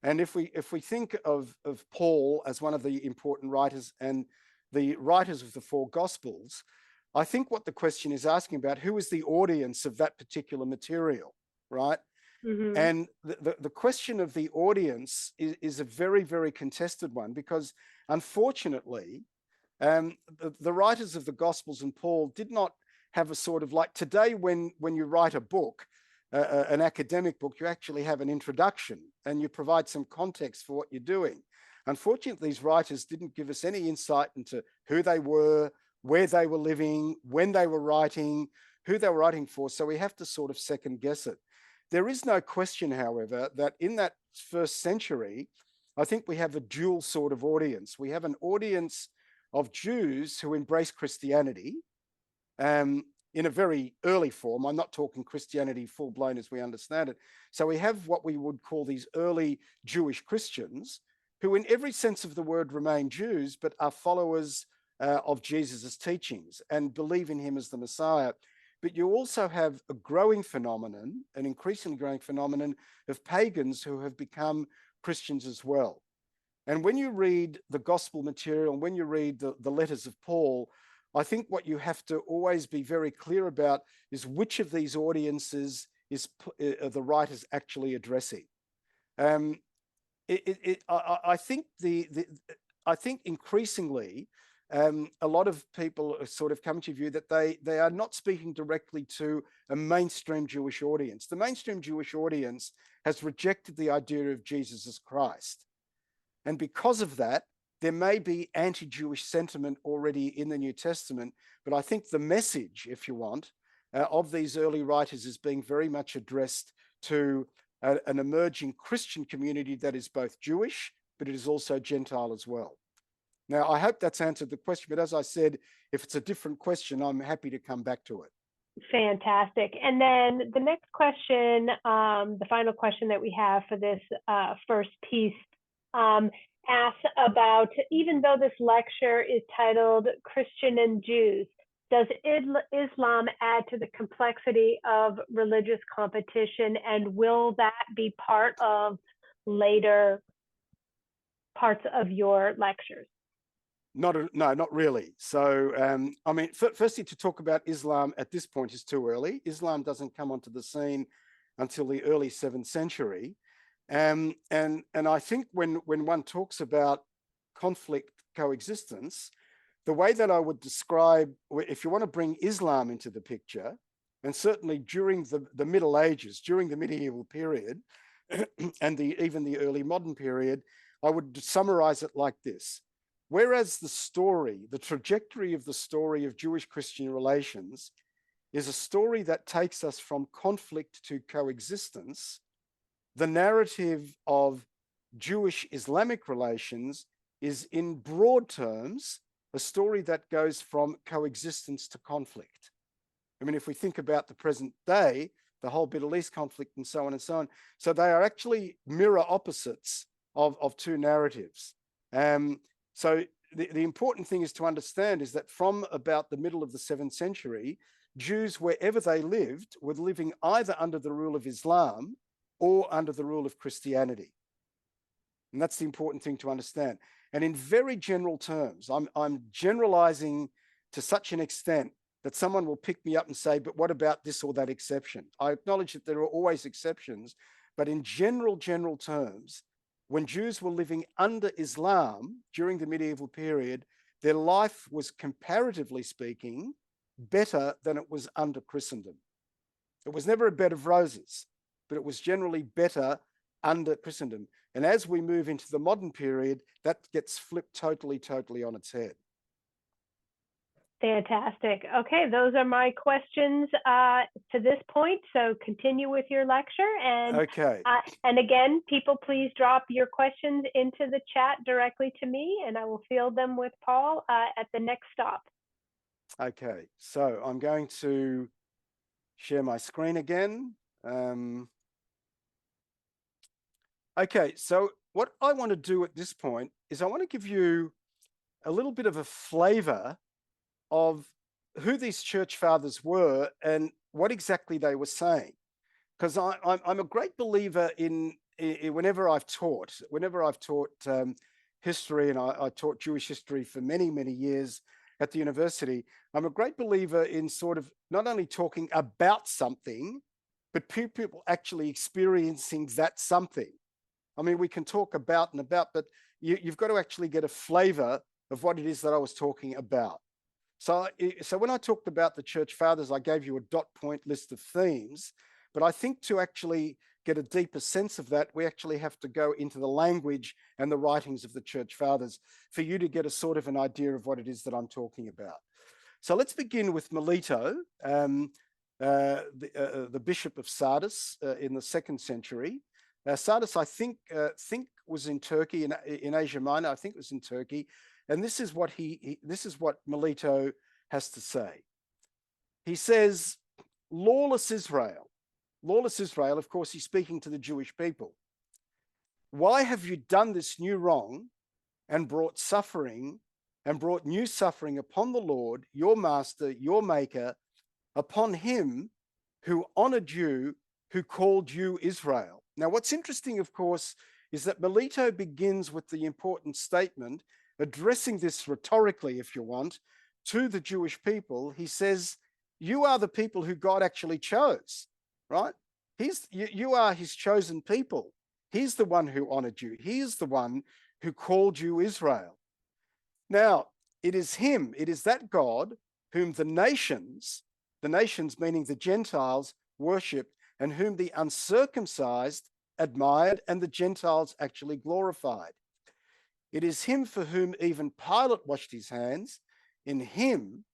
[SPEAKER 2] And if we think of Paul as one of the important writers and the writers of the four Gospels, I think what the question is asking about, who is the audience of that particular material, right? Mm-hmm. And the question of the audience is a very, very contested one, because unfortunately, the writers of the Gospels and Paul did not have a sort of, like today when you write a book, an academic book, you actually have an introduction and you provide some context for what you're doing. Unfortunately, these writers didn't give us any insight into who they were, where they were living, when they were writing, who they were writing for. So we have to sort of second guess it. There is no question, however, that in that first century, I think we have a dual sort of audience. We have an audience of Jews who embrace Christianity in a very early form. I'm not talking Christianity full blown as we understand it. So we have what we would call these early Jewish Christians, who in every sense of the word remain Jews, but are followers of Jesus's teachings and believe in him as the Messiah. But you also have a growing phenomenon, an increasingly growing phenomenon of pagans who have become Christians as well. And when you read the gospel material, and when you read the letters of Paul, I think what you have to always be very clear about is which of these audiences are the writers actually addressing. I think I think increasingly a lot of people are sort of coming to view that they are not speaking directly to a mainstream Jewish audience. The mainstream Jewish audience has rejected the idea of Jesus as Christ. And because of that, there may be anti-Jewish sentiment already in the New Testament, but I think the message, if you want, of these early writers is being very much addressed to an emerging Christian community that is both Jewish, but it is also Gentile as well. Now, I hope that's answered the question, but as I said, if it's a different question, I'm happy to come back to it.
[SPEAKER 1] Fantastic. And then the next question, the final question that we have for this first piece, asks about, even though this lecture is titled Christian and Jews, does Islam add to the complexity of religious competition, and will that be part of later parts of your lectures?
[SPEAKER 2] No, not really. So, I mean, firstly, to talk about Islam at this point is too early. Islam doesn't come onto the scene until the early 7th century. And I think when one talks about conflict coexistence, the way that I would describe, if you want to bring Islam into the picture, and certainly during the Middle Ages, during the medieval period, and even the early modern period, I would summarize it like this. Whereas the trajectory of the story of Jewish-Christian relations is a story that takes us from conflict to coexistence, the narrative of Jewish-Islamic relations is, in broad terms, a story that goes from coexistence to conflict. I mean, if we think about the present day, the whole Middle East conflict and so on and so on, so they are actually mirror opposites of two narratives. So the important thing is to understand is that from about the middle of the 7th century, Jews, wherever they lived, were living either under the rule of Islam or under the rule of Christianity. And that's the important thing to understand. And in very general terms, I'm generalizing to such an extent that someone will pick me up and say, but what about this or that exception? I acknowledge that there are always exceptions, but in general terms, when Jews were living under Islam during the medieval period, their life was, comparatively speaking, better than it was under Christendom. It was never a bed of roses, but it was generally better under Christendom. And as we move into the modern period, that gets flipped totally on its head.
[SPEAKER 1] Fantastic. Okay, those are my questions to this point. So continue with your lecture. And
[SPEAKER 2] okay.
[SPEAKER 1] And again, people, please drop your questions into the chat directly to me, and I will field them with Paul at the next stop.
[SPEAKER 2] Okay, so I'm going to share my screen again. Okay, so what I want to do at this point is I want to give you a little bit of a flavor of who these church fathers were and what exactly they were saying. Because I'm a great believer in whenever I've taught history, and I taught Jewish history for many years at the university. I'm a great believer in sort of not only talking about something, but people actually experiencing that something. I mean, we can talk about and about, but you've got to actually get a flavor of what it is that I was talking about. So when I talked about the church fathers, I gave you a dot point list of themes, but I think to actually get a deeper sense of that, we actually have to go into the language and the writings of the church fathers for you to get a sort of an idea of what it is that I'm talking about. So let's begin with Melito, the Bishop of Sardis in the 2nd century. Sardis, I think was in Turkey, in Asia Minor. I think it was in Turkey, and this is what this is what Melito has to say. He says, "Lawless Israel." Lawless Israel, of course, he's speaking to the Jewish people. "Why have you done this new wrong and brought suffering and brought new suffering upon the Lord, your master, your maker, upon him who honored you, who called you Israel?" Now, what's interesting, of course, is that Melito begins with the important statement, addressing this rhetorically, if you want, to the Jewish people. He says, you are the people who God actually chose, right? You are his chosen people. He's the one who honored you. He is the one who called you Israel. Now, it is him, it is that God whom the nations meaning the Gentiles, worshipped, and whom the uncircumcised admired and the Gentiles actually glorified. It is him for whom even Pilate washed his hands. In him,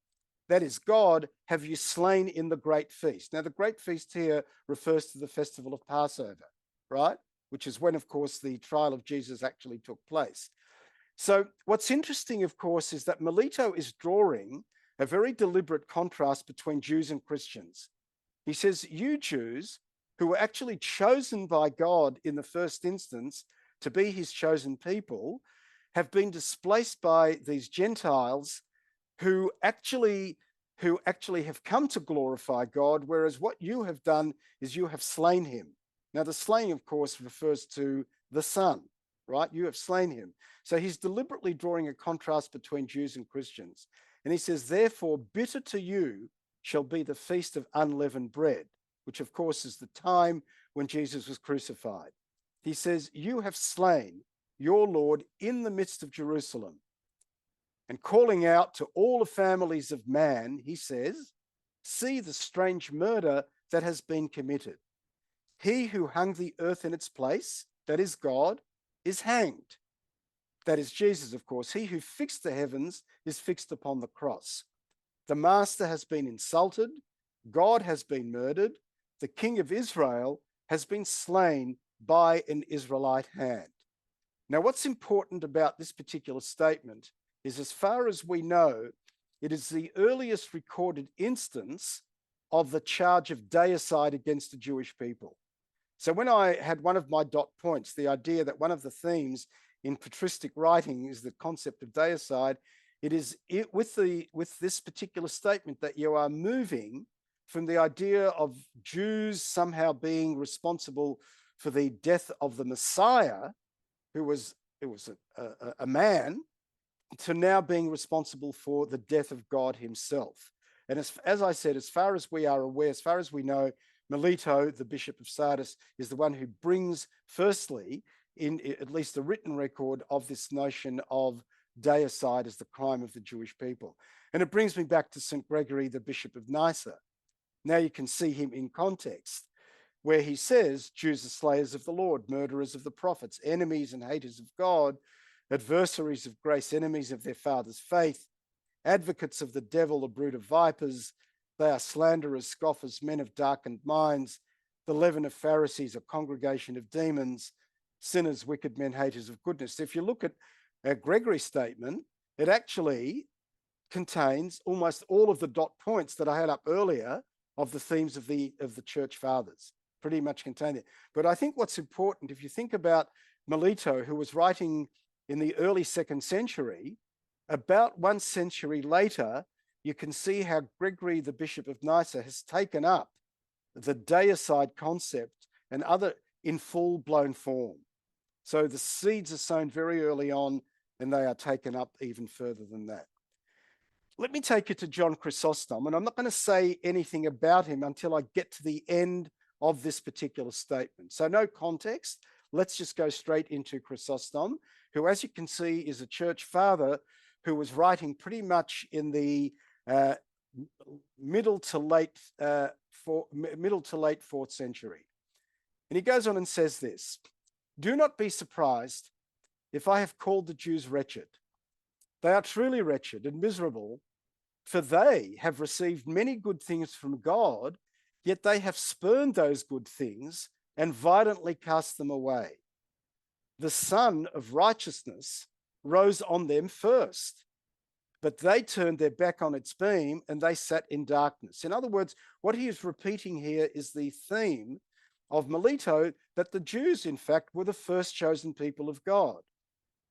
[SPEAKER 2] that is God, have you slain in the great feast. Now, the great feast here refers to the festival of Passover, right? Which is when, of course, the trial of Jesus actually took place. So what's interesting, of course, is that Melito is drawing a very deliberate contrast between Jews and Christians. He says, you Jews, who were actually chosen by God in the first instance to be his chosen people, have been displaced by these Gentiles who actually have come to glorify God, whereas what you have done is you have slain him. Now, the slaying, of course, refers to the Son, right? You have slain him. So he's deliberately drawing a contrast between Jews and Christians. And he says, therefore, bitter to you shall be the feast of unleavened bread, which, of course, is the time when Jesus was crucified. He says, you have slain your Lord in the midst of Jerusalem. And calling out to all the families of man, he says, see the strange murder that has been committed. He who hung the earth in its place, that is God, is hanged. That is Jesus, of course. He who fixed the heavens is fixed upon the cross. The master has been insulted. God has been murdered. The king of Israel has been slain by an Israelite hand. Now, what's important about this particular statement is, as far as we know, it is the earliest recorded instance of the charge of deicide against the Jewish people. So when I had one of my dot points, the idea that one of the themes in patristic writing is the concept of deicide, it is with this particular statement that you are moving from the idea of Jews somehow being responsible for the death of the Messiah, who was a man, to now being responsible for the death of God himself. And as I said, as far as we are aware, as far as we know, Melito, the Bishop of Sardis, is the one who brings, firstly, in at least the written record of this notion of deicide as the crime of the Jewish people. And it brings me back to St. Gregory, the Bishop of Nyssa. Now you can see him in context, where he says, Jews are slayers of the Lord, murderers of the prophets, enemies and haters of God, adversaries of grace, enemies of their father's faith, advocates of the devil, a brood of vipers. They are slanderers, scoffers, men of darkened minds, the leaven of Pharisees, a congregation of demons, sinners, wicked men, haters of goodness. If you look at Gregory's statement, it actually contains almost all of the dot points that I had up earlier of the themes of the church fathers, pretty much contained it. But I think what's important, if you think about Melito, who was writing in the early 2nd century, about 1 century later, you can see how Gregory, the Bishop of Nyssa, has taken up the deicide concept and other in full-blown form. So the seeds are sown very early on, and they are taken up even further than that. Let me take you to John Chrysostom, and I'm not going to say anything about him until I get to the end of this particular statement. So no context. Let's just go straight into Chrysostom, who, as you can see, is a church father who was writing pretty much in the middle to late 4th century. And he goes on and says this: "Do not be surprised if I have called the Jews wretched. They are truly wretched and miserable, for they have received many good things from God, yet they have spurned those good things and violently cast them away. The sun of righteousness rose on them first, but they turned their back on its beam and they sat in darkness." In other words, what he is repeating here is the theme of Melito, that the Jews, in fact, were the first chosen people of God.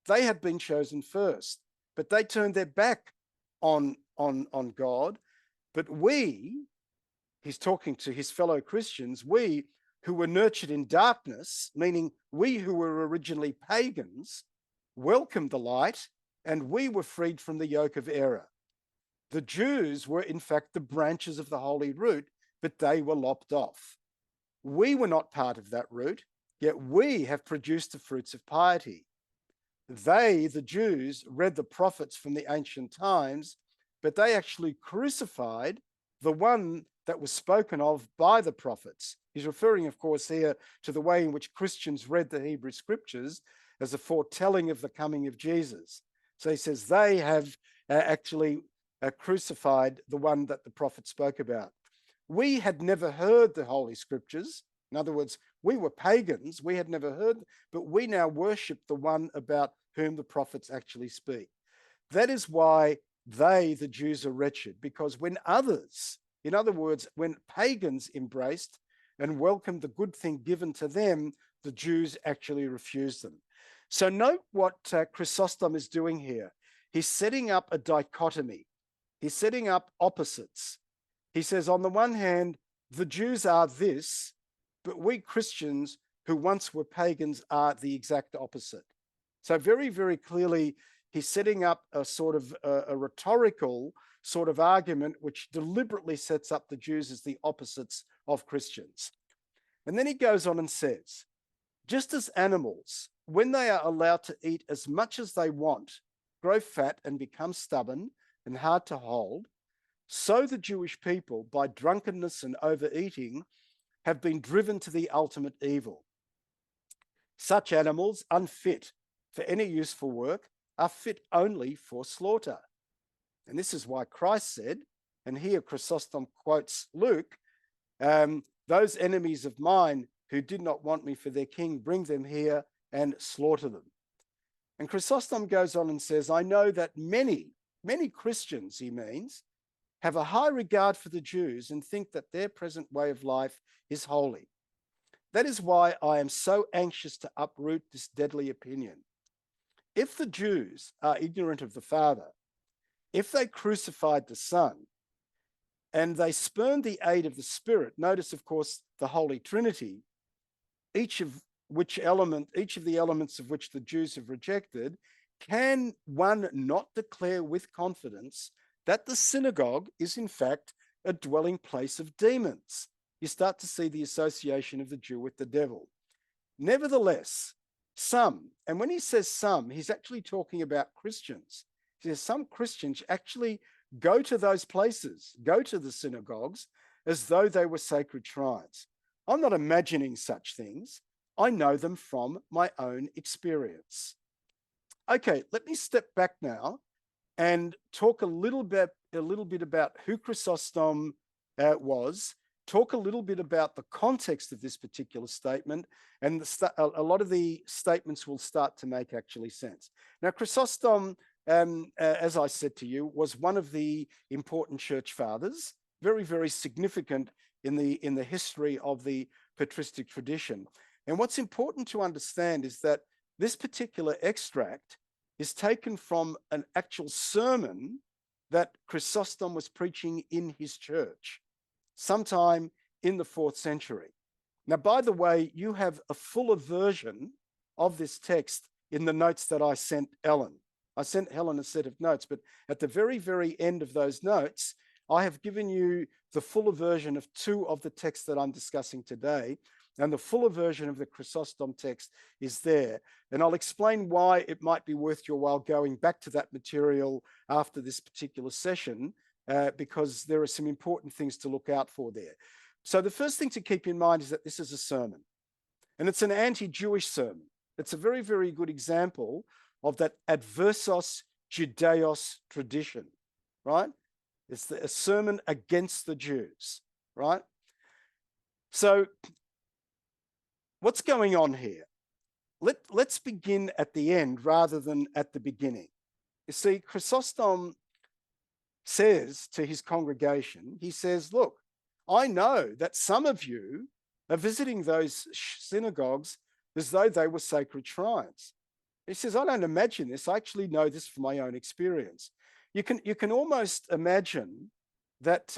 [SPEAKER 2] They had been chosen first, but they turned their back on God. But we, he's talking to his fellow Christians, we who were nurtured in darkness, meaning we who were originally pagans, welcomed the light, and we were freed from the yoke of error. The Jews were, in fact, the branches of the holy root, but they were lopped off. We were not part of that root, yet we have produced the fruits of piety. They, the Jews, read the prophets from the ancient times, but they actually crucified the one that was spoken of by the prophets. He's referring, of course, here to the way in which Christians read the Hebrew scriptures as a foretelling of the coming of Jesus. So he says they have actually crucified the one that the prophet spoke about. We had never heard the Holy Scriptures. In other words, we were pagans. We had never heard, but we now worship the one about whom the prophets actually speak. That is why they, the Jews, are wretched, because when others, in other words, when pagans embraced and welcomed the good thing given to them, the Jews actually refused them. So note what Chrysostom is doing here. He's setting up a dichotomy. He's setting up opposites. He says, on the one hand, the Jews are this, but we Christians who once were pagans are the exact opposite. So very, very clearly, he's setting up a sort of a rhetorical sort of argument which deliberately sets up the Jews as the opposites of Christians. And then he goes on and says, just as animals, when they are allowed to eat as much as they want, grow fat and become stubborn and hard to hold, so the Jewish people, by drunkenness and overeating, have been driven to the ultimate evil. Such animals, unfit for any useful work, are fit only for slaughter. And this is why Christ said, and here Chrysostom quotes Luke, those enemies of mine who did not want me for their king, bring them here and slaughter them. And Chrysostom goes on and says, I know that many Christians, he means, have a high regard for the Jews and think that their present way of life is holy. That is why I am so anxious to uproot this deadly opinion. If the Jews are ignorant of the Father, if they crucified the Son, and they spurned the aid of the Spirit, notice, of course, the Holy Trinity, each of each of the elements of which the Jews have rejected, can one not declare with confidence that the synagogue is in fact a dwelling place of demons? You start to see the association of the Jew with the devil. Nevertheless, some, and when he says some, he's actually talking about Christians. He says some Christians actually go to those places, go to the synagogues as though they were sacred shrines. I'm not imagining such things. I know them from my own experience. Okay, let me step back now and talk a little bit about who Chrysostom was, talk a little bit about the context of this particular statement, and a lot of the statements will start to make actually sense. Now, Chrysostom, as I said to you, was one of the important church fathers, very, very significant in the history of the patristic tradition. And what's important to understand is that this particular extract is taken from an actual sermon that Chrysostom was preaching in his church sometime in the 4th century. Now, by the way, you have a fuller version of this text in the notes that I sent Ellen. I sent Helen a set of notes, but at the very, very end of those notes, I have given you the fuller version of 2 of the texts that I'm discussing today, and the fuller version of the Chrysostom text is there. And I'll explain why it might be worth your while going back to that material after this particular session, because there are some important things to look out for there. So the first thing to keep in mind is that this is a sermon, and it's an anti-Jewish sermon. It's a very, very good example of that adversos Judaeos tradition, right? It's a sermon against the Jews, right? So what's going on here? Let's begin at the end rather than at the beginning. You see, Chrysostom says to his congregation, he says, look, I know that some of you are visiting those synagogues as though they were sacred shrines. He says, I don't imagine this. I actually know this from my own experience. You can almost imagine that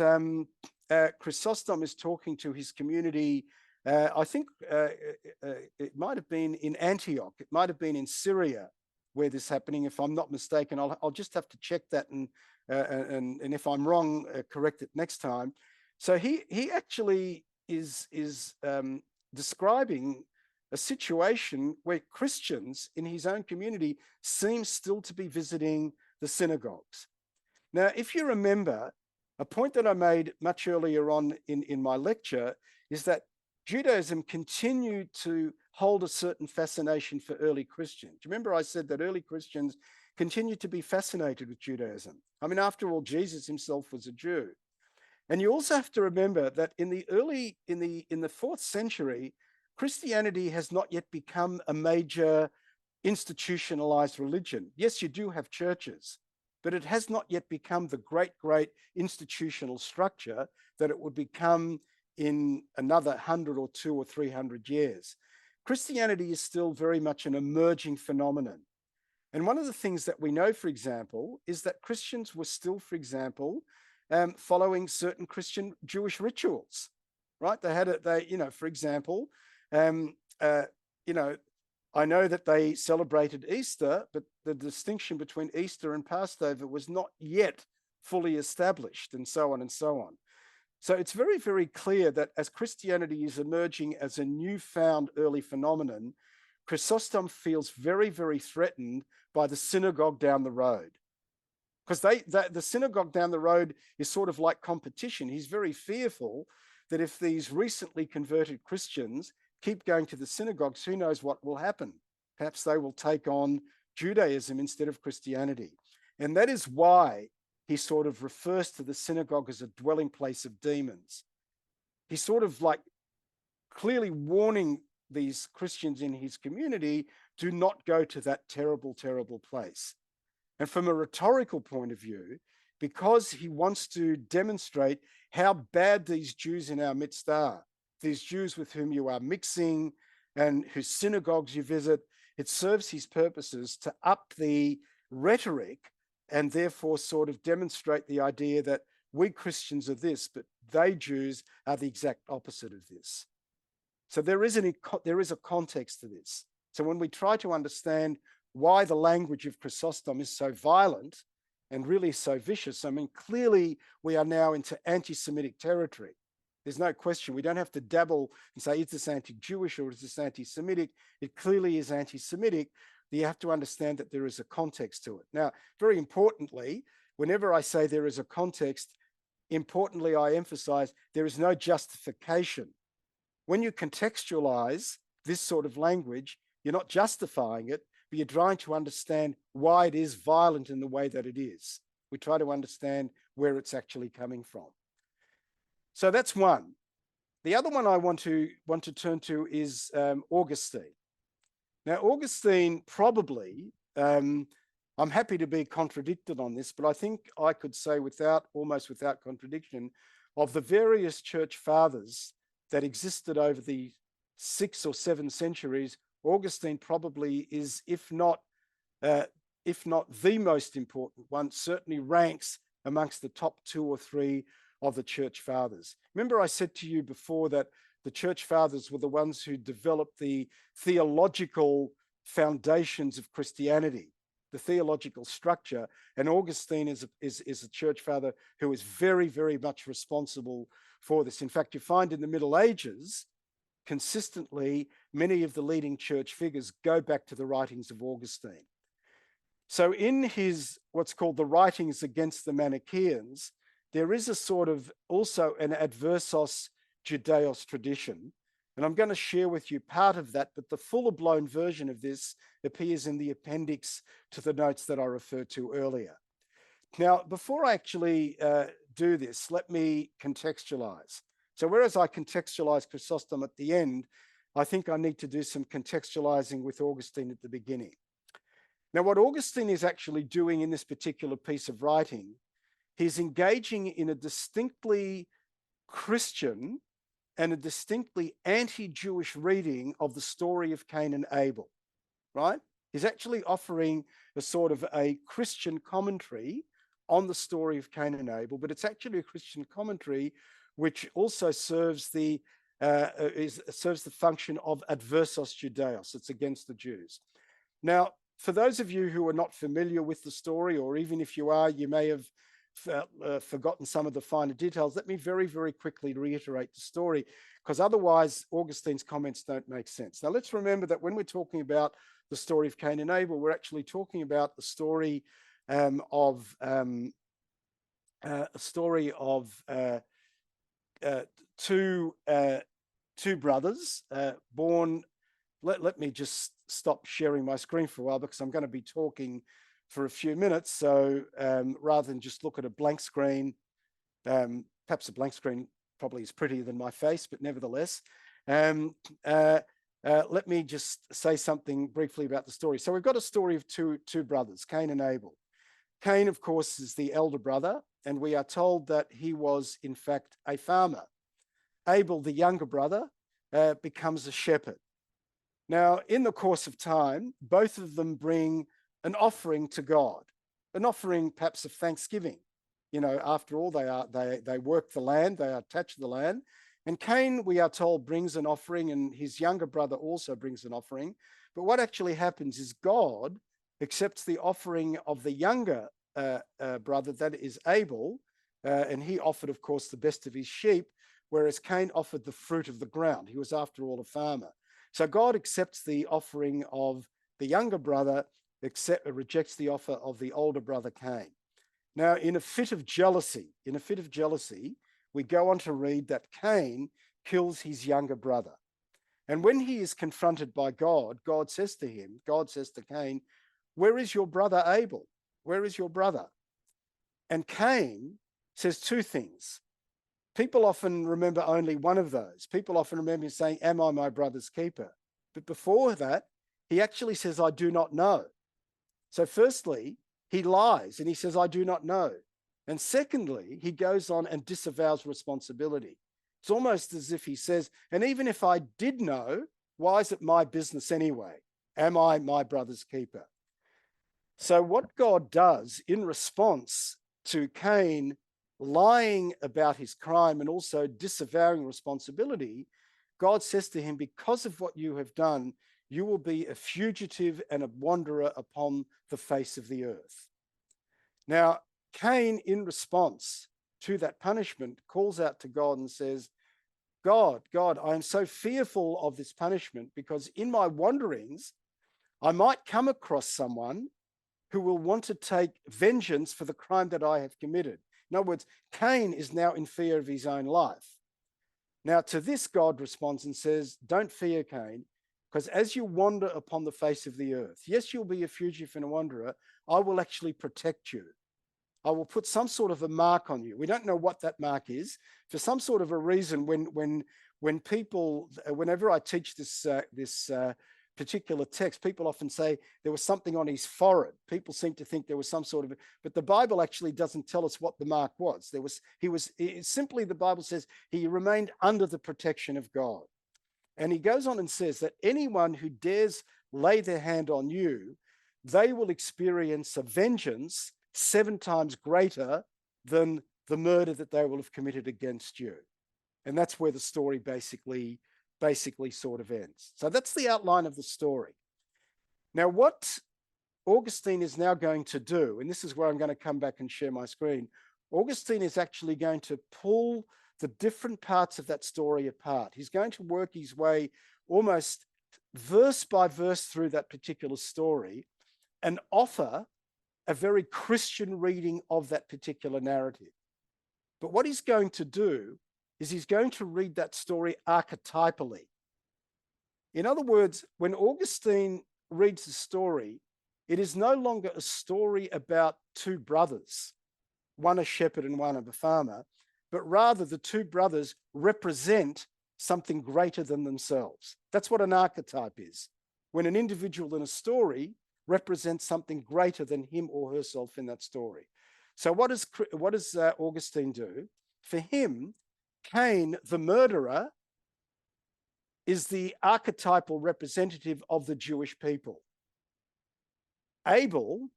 [SPEAKER 2] Chrysostom is talking to his community. I think it might have been in Antioch. It might have been in Syria where this is happening, if I'm not mistaken. I'll just have to check that, and if I'm wrong, correct it next time. So he actually is describing a situation where Christians in his own community seem still to be visiting the synagogues. Now, if you remember, a point that I made much earlier on in my lecture is that Judaism continued to hold a certain fascination for early Christians. Do you remember I said that early Christians continued to be fascinated with Judaism? I mean, after all, Jesus himself was a Jew. And you also have to remember that in the 4th century, Christianity has not yet become a major institutionalized religion. Yes, you do have churches, but it has not yet become the great institutional structure that it would become in another 100 or 200 or 300 years. Christianity is still very much an emerging phenomenon. And one of the things that we know, for example, is that Christians were still, for example, following certain Christian Jewish rituals, right? For example, I know that they celebrated Easter, but the distinction between Easter and Passover was not yet fully established, and so on and so on. So it's very, very clear that as Christianity is emerging as a newfound early phenomenon, Chrysostom feels very, very threatened by the synagogue down the road. Because the synagogue down the road is sort of like competition. He's very fearful that if these recently converted Christians keep going to the synagogues, who knows what will happen? Perhaps they will take on Judaism instead of Christianity. And that is why he sort of refers to the synagogue as a dwelling place of demons. He's sort of like clearly warning these Christians in his community, do not go to that terrible, terrible place. And from a rhetorical point of view, because he wants to demonstrate how bad these Jews in our midst are, these Jews with whom you are mixing and whose synagogues you visit, it serves his purposes to up the rhetoric and therefore sort of demonstrate the idea that we Christians are this, but they Jews are the exact opposite of this. So there is a context to this. So when we try to understand why the language of Chrysostom is so violent and really so vicious, I mean, clearly we are now into anti-Semitic territory. There's no question. We don't have to dabble and say, is this anti-Jewish or is this anti-Semitic? It clearly is anti-Semitic. You have to understand that there is a context to it. Now, very importantly, whenever I say there is a context, importantly, I emphasize there is no justification. When you contextualize this sort of language, you're not justifying it, but you're trying to understand why it is violent in the way that it is. We try to understand where it's actually coming from. So that's one. The other one I want to turn to is Augustine. Now, Augustine probably, I'm happy to be contradicted on this, but I think I could say almost without contradiction, of the various church fathers that existed over the 6 or 7 centuries, Augustine probably is, if not the most important one, certainly ranks amongst the top 2 or 3 of the church fathers. Remember, I said to you before that the church fathers were the ones who developed the theological foundations of Christianity, the theological structure, and Augustine is a church father who is very, very much responsible for this. In fact, you find in the Middle Ages, consistently, many of the leading church figures go back to the writings of Augustine. So in his, what's called the writings against the Manichaeans, there is a sort of also an adversos Judaeos tradition. And I'm going to share with you part of that, but the full-blown version of this appears in the appendix to the notes that I referred to earlier. Now, before I actually do this, let me contextualize. So whereas I contextualize Chrysostom at the end, I think I need to do some contextualizing with Augustine at the beginning. Now, what Augustine is actually doing in this particular piece of writing, he's engaging in a distinctly Christian and a distinctly anti-Jewish reading of the story of Cain and Abel, right? He's actually offering a sort of a Christian commentary on the story of Cain and Abel, but it's actually a Christian commentary which also serves the function of adversos Judaeos. It's against the Jews. Now, for those of you who are not familiar with the story, or even if you are, you may have forgotten some of the finer details, let me very, very quickly reiterate the story, because otherwise Augustine's comments don't make sense. Now, let's remember that when we're talking about the story of Cain and Abel, we're actually talking about the story of two brothers born. Let me just stop sharing my screen for a while, because I'm going to be talking for a few minutes. So rather than just look at a blank screen, perhaps a blank screen probably is prettier than my face, but nevertheless, let me just say something briefly about the story. So we've got a story of two brothers, Cain and Abel. Cain, of course, is the elder brother, and we are told that he was, in fact, a farmer. Abel, the younger brother, becomes a shepherd. Now, in the course of time, both of them bring an offering to God, an offering perhaps of thanksgiving. You know, after all, they work the land, they are attached to the land. And Cain, we are told, brings an offering, and his younger brother also brings an offering. But what actually happens is God accepts the offering of the younger brother, that is Abel, and he offered, of course, the best of his sheep, whereas Cain offered the fruit of the ground. He was, after all, a farmer. So God accepts the offering of the younger brother, rejects the offer of the older brother Cain. Now, in a fit of jealousy, we go on to read that Cain kills his younger brother. And when he is confronted by God, God says to Cain, "Where is your brother Abel? Where is your brother?" And Cain says two things. People often remember only one of those. People often remember him saying, "Am I my brother's keeper?" But before that, he actually says, "I do not know." So firstly, he lies and he says, "I do not know." And secondly, he goes on and disavows responsibility. It's almost as if he says, "And even if I did know, why is it my business anyway? Am I my brother's keeper?" So what God does in response to Cain lying about his crime and also disavowing responsibility, God says to him, because of what you have done, you will be a fugitive and a wanderer upon the face of the earth. Now, Cain, in response to that punishment, calls out to God and says, God, I am so fearful of this punishment because in my wanderings, I might come across someone who will want to take vengeance for the crime that I have committed. In other words, Cain is now in fear of his own life. Now, to this, God responds and says, don't fear, Cain, because as you wander upon the face of the earth, yes, you'll be a fugitive and a wanderer. I will actually protect you. I will put some sort of a mark on you. We don't know what that mark is. For some sort of a reason, when people, whenever I teach this particular text, people often say there was something on his forehead. People seem to think there was some sort of, but the Bible actually doesn't tell us what the mark was. Simply the Bible says he remained under the protection of God. And he goes on and says that anyone who dares lay their hand on you, they will experience a vengeance 7 times greater than the murder that they will have committed against you. And that's where the story basically sort of ends. So that's the outline of the story. Now, what Augustine is now going to do, and this is where I'm going to come back and share my screen, Augustine is actually going to pull the different parts of that story apart. He's going to work his way almost verse by verse through that particular story and offer a very Christian reading of that particular narrative. But what he's going to do is he's going to read that story archetypally. In other words, when Augustine reads the story, it is no longer a story about 2 brothers, one a shepherd and one a farmer, but rather the 2 brothers represent something greater than themselves. That's what an archetype is. When an individual in a story represents something greater than him or herself in that story. So what does Augustine do? For him, Cain, the murderer, is the archetypal representative of the Jewish people. Abel,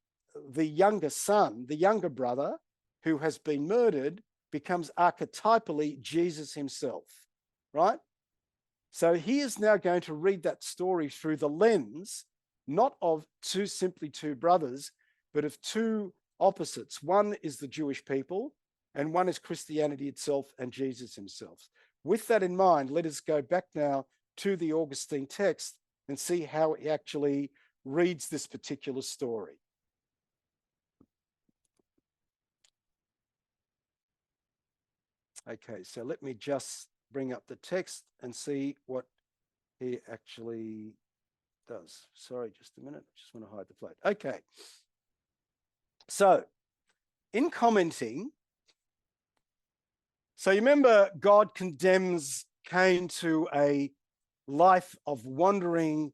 [SPEAKER 2] the younger son, the younger brother who has been murdered, becomes archetypally Jesus himself, right? So he is now going to read that story through the lens, not of simply two brothers, but of 2 opposites. One is the Jewish people, and one is Christianity itself and Jesus himself. With that in mind, let us go back now to the Augustine text and see how he actually reads this particular story. Okay, so let me just bring up the text and see what he actually does. Sorry, just a minute. I just want to hide the float. Okay. So, in commenting, so you remember God condemns Cain to a life of wandering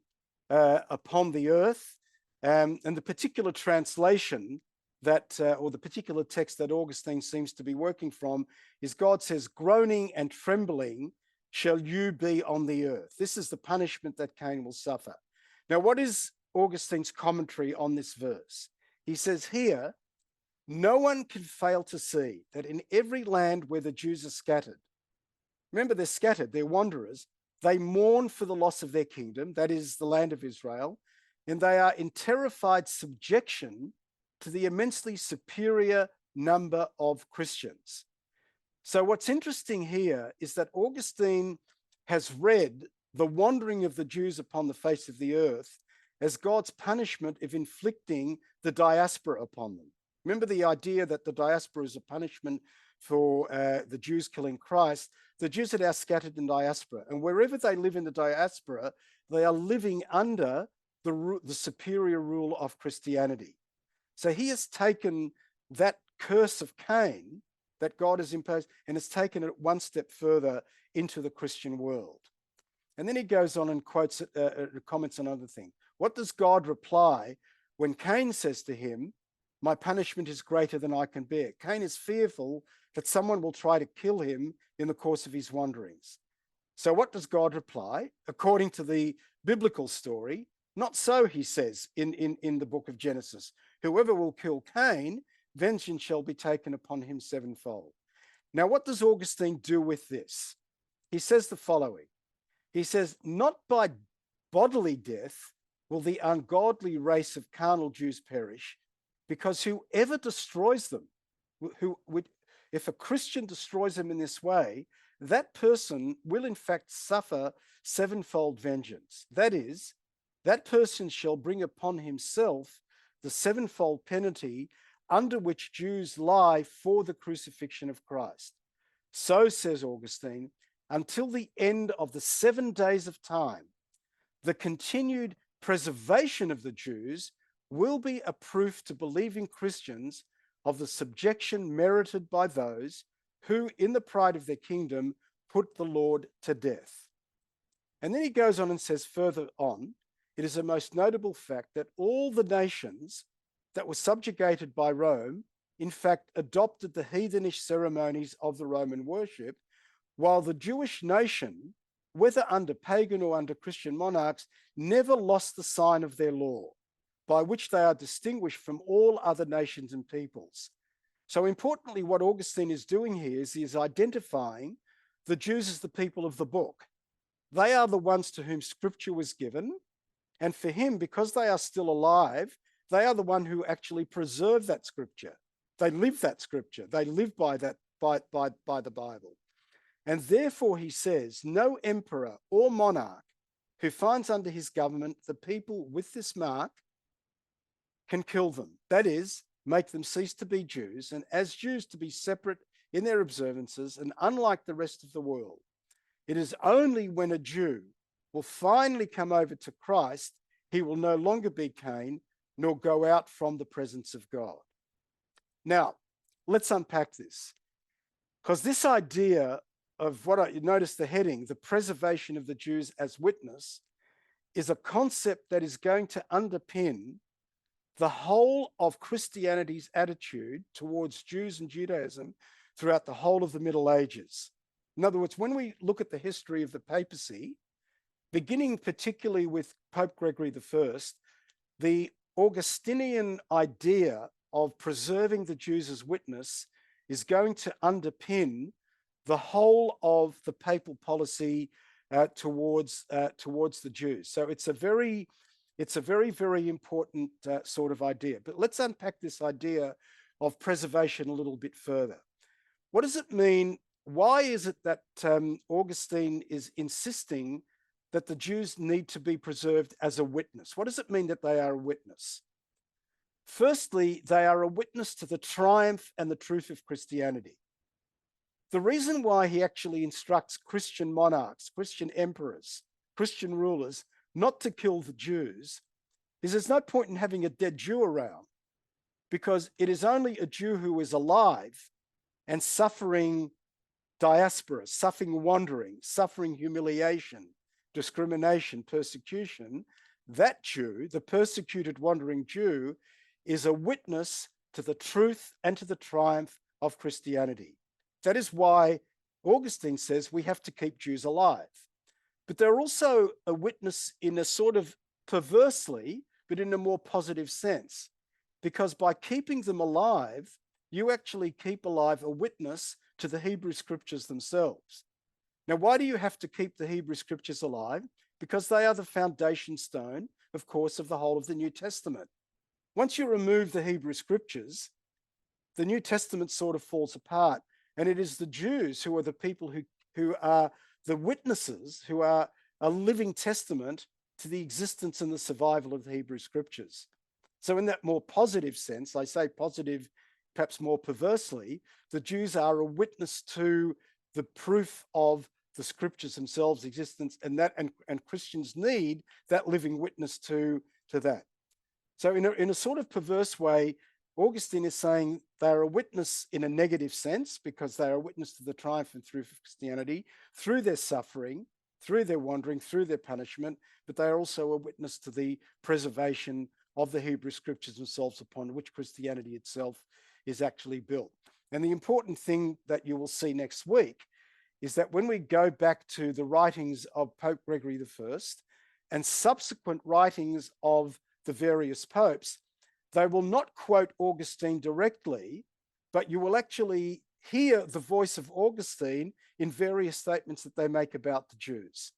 [SPEAKER 2] upon the earth, and the particular translation that, or the particular text that Augustine seems to be working from is God says, groaning and trembling shall you be on the earth. This is the punishment that Cain will suffer. Now, what is Augustine's commentary on this verse? He says here, no one can fail to see that in every land where the Jews are scattered, remember they're scattered, they're wanderers, they mourn for the loss of their kingdom, that is the land of Israel, and they are in terrified subjection to the immensely superior number of Christians. So what's interesting here is that Augustine has read the wandering of the Jews upon the face of the earth as God's punishment of inflicting the diaspora upon them. Remember the idea that the diaspora is a punishment for the Jews killing Christ. The Jews are now scattered in diaspora, and wherever they live in the diaspora, they are living under the superior rule of Christianity. So he has taken that curse of Cain that God has imposed and has taken it one step further into the Christian world. And then he goes on and quotes, comments on another thing. What does God reply when Cain says to him, my punishment is greater than I can bear? Cain is fearful that someone will try to kill him in the course of his wanderings. So what does God reply? According to the biblical story, not so, he says in the book of Genesis. Whoever will kill Cain, vengeance shall be taken upon him 7-fold. Now, what does Augustine do with this? He says the following. He says, not by bodily death will the ungodly race of carnal Jews perish, because whoever destroys them, if a Christian destroys them in this way, that person will in fact suffer sevenfold vengeance. That is, that person shall bring upon himself the sevenfold penalty under which Jews lie for the crucifixion of Christ. So, says Augustine, until the end of the 7 days of time, the continued preservation of the Jews will be a proof to believing Christians of the subjection merited by those who, in the pride of their kingdom, put the Lord to death. And then he goes on and says further on, it is a most notable fact that all the nations that were subjugated by Rome, in fact, adopted the heathenish ceremonies of the Roman worship, while the Jewish nation, whether under pagan or under Christian monarchs, never lost the sign of their law, by which they are distinguished from all other nations and peoples. So importantly, what Augustine is doing here is he is identifying the Jews as the people of the book. They are the ones to whom scripture was given. And for him, because they are still alive, they are the one who actually preserve that scripture. They live that scripture. They live by that, by the Bible. And therefore, he says, no emperor or monarch who finds under his government the people with this mark can kill them. That is, make them cease to be Jews, and as Jews to be separate in their observances and unlike the rest of the world. It is only when a Jew will finally come over to Christ, he will no longer be Cain, nor go out from the presence of God. Now, let's unpack this, because this idea of you notice the heading, the preservation of the Jews as witness, is a concept that is going to underpin the whole of Christianity's attitude towards Jews and Judaism throughout the whole of the Middle Ages. In other words, when we look at the history of the papacy, beginning particularly with Pope Gregory I, the Augustinian idea of preserving the Jews as witness is going to underpin the whole of the papal policy towards the Jews. So it's a very, very important sort of idea. But let's unpack this idea of preservation a little bit further. What does it mean? Why is it that Augustine is insisting that the Jews need to be preserved as a witness? What does it mean that they are a witness? Firstly, they are a witness to the triumph and the truth of Christianity. The reason why he actually instructs Christian monarchs, Christian emperors, Christian rulers not to kill the Jews is there's no point in having a dead Jew around, because it is only a Jew who is alive and suffering diaspora, suffering wandering, suffering humiliation, discrimination, persecution. That Jew, the persecuted wandering Jew, is a witness to the truth and to the triumph of Christianity. That is why Augustine says we have to keep Jews alive. But they're also a witness in a sort of perversely, but in a more positive sense, because by keeping them alive, you actually keep alive a witness to the Hebrew scriptures themselves. Now, why do you have to keep the Hebrew scriptures alive? Because they are the foundation stone, of course, of the whole of the New Testament. Once you remove the Hebrew scriptures, the New Testament sort of falls apart. And it is the Jews who are the people who are the witnesses, who are a living testament to the existence and the survival of the Hebrew scriptures. So in that more positive sense, I say positive, perhaps more perversely, the Jews are a witness to the proof of the scriptures themselves' existence, and Christians need that living witness to that. So in a sort of perverse way, Augustine is saying they're a witness in a negative sense, because they are a witness to the triumph and truth of Christianity through their suffering, through their wandering, through their punishment, but they are also a witness to the preservation of the Hebrew scriptures themselves, upon which Christianity itself is actually built. And the important thing that you will see next week is that when we go back to the writings of Pope Gregory I and subsequent writings of the various popes, they will not quote Augustine directly, but you will actually hear the voice of Augustine in various statements that they make about the Jews.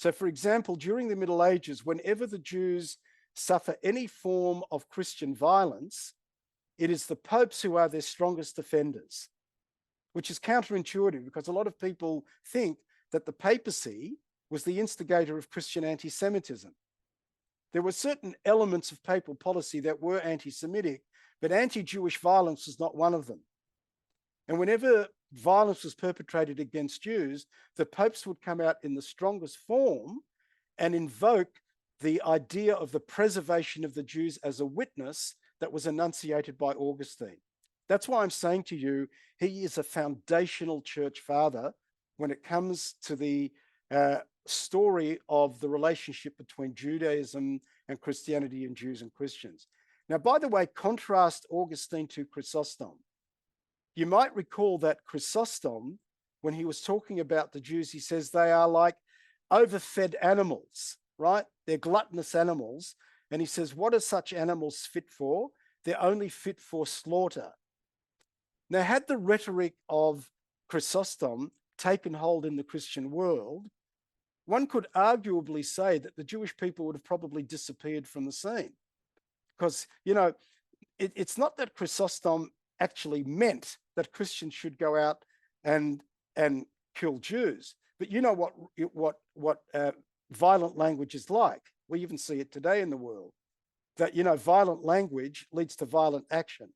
[SPEAKER 2] So, for example, during the Middle Ages, whenever the Jews suffer any form of Christian violence, it is the popes who are their strongest defenders, which is counterintuitive because a lot of people think that the papacy was the instigator of Christian anti-Semitism. There were certain elements of papal policy that were anti-Semitic, but anti-Jewish violence was not one of them. And whenever violence was perpetrated against Jews, the popes would come out in the strongest form and invoke the idea of the preservation of the Jews as a witness that was enunciated by Augustine. That's why I'm saying to you, he is a foundational church father when it comes to the story of the relationship between Judaism and Christianity and Jews and Christians. Now, by the way, contrast Augustine to Chrysostom. You might recall that Chrysostom, when he was talking about the Jews, he says they are like overfed animals, right? They're gluttonous animals. And he says, what are such animals fit for? They're only fit for slaughter. Now, had the rhetoric of Chrysostom taken hold in the Christian world, one could arguably say that the Jewish people would have probably disappeared from the scene. Because, you know, it's not that Chrysostom actually meant that Christians should go out and kill Jews. But you know what violent language is like. We even see it today in the world, that, you know, violent language leads to violent action.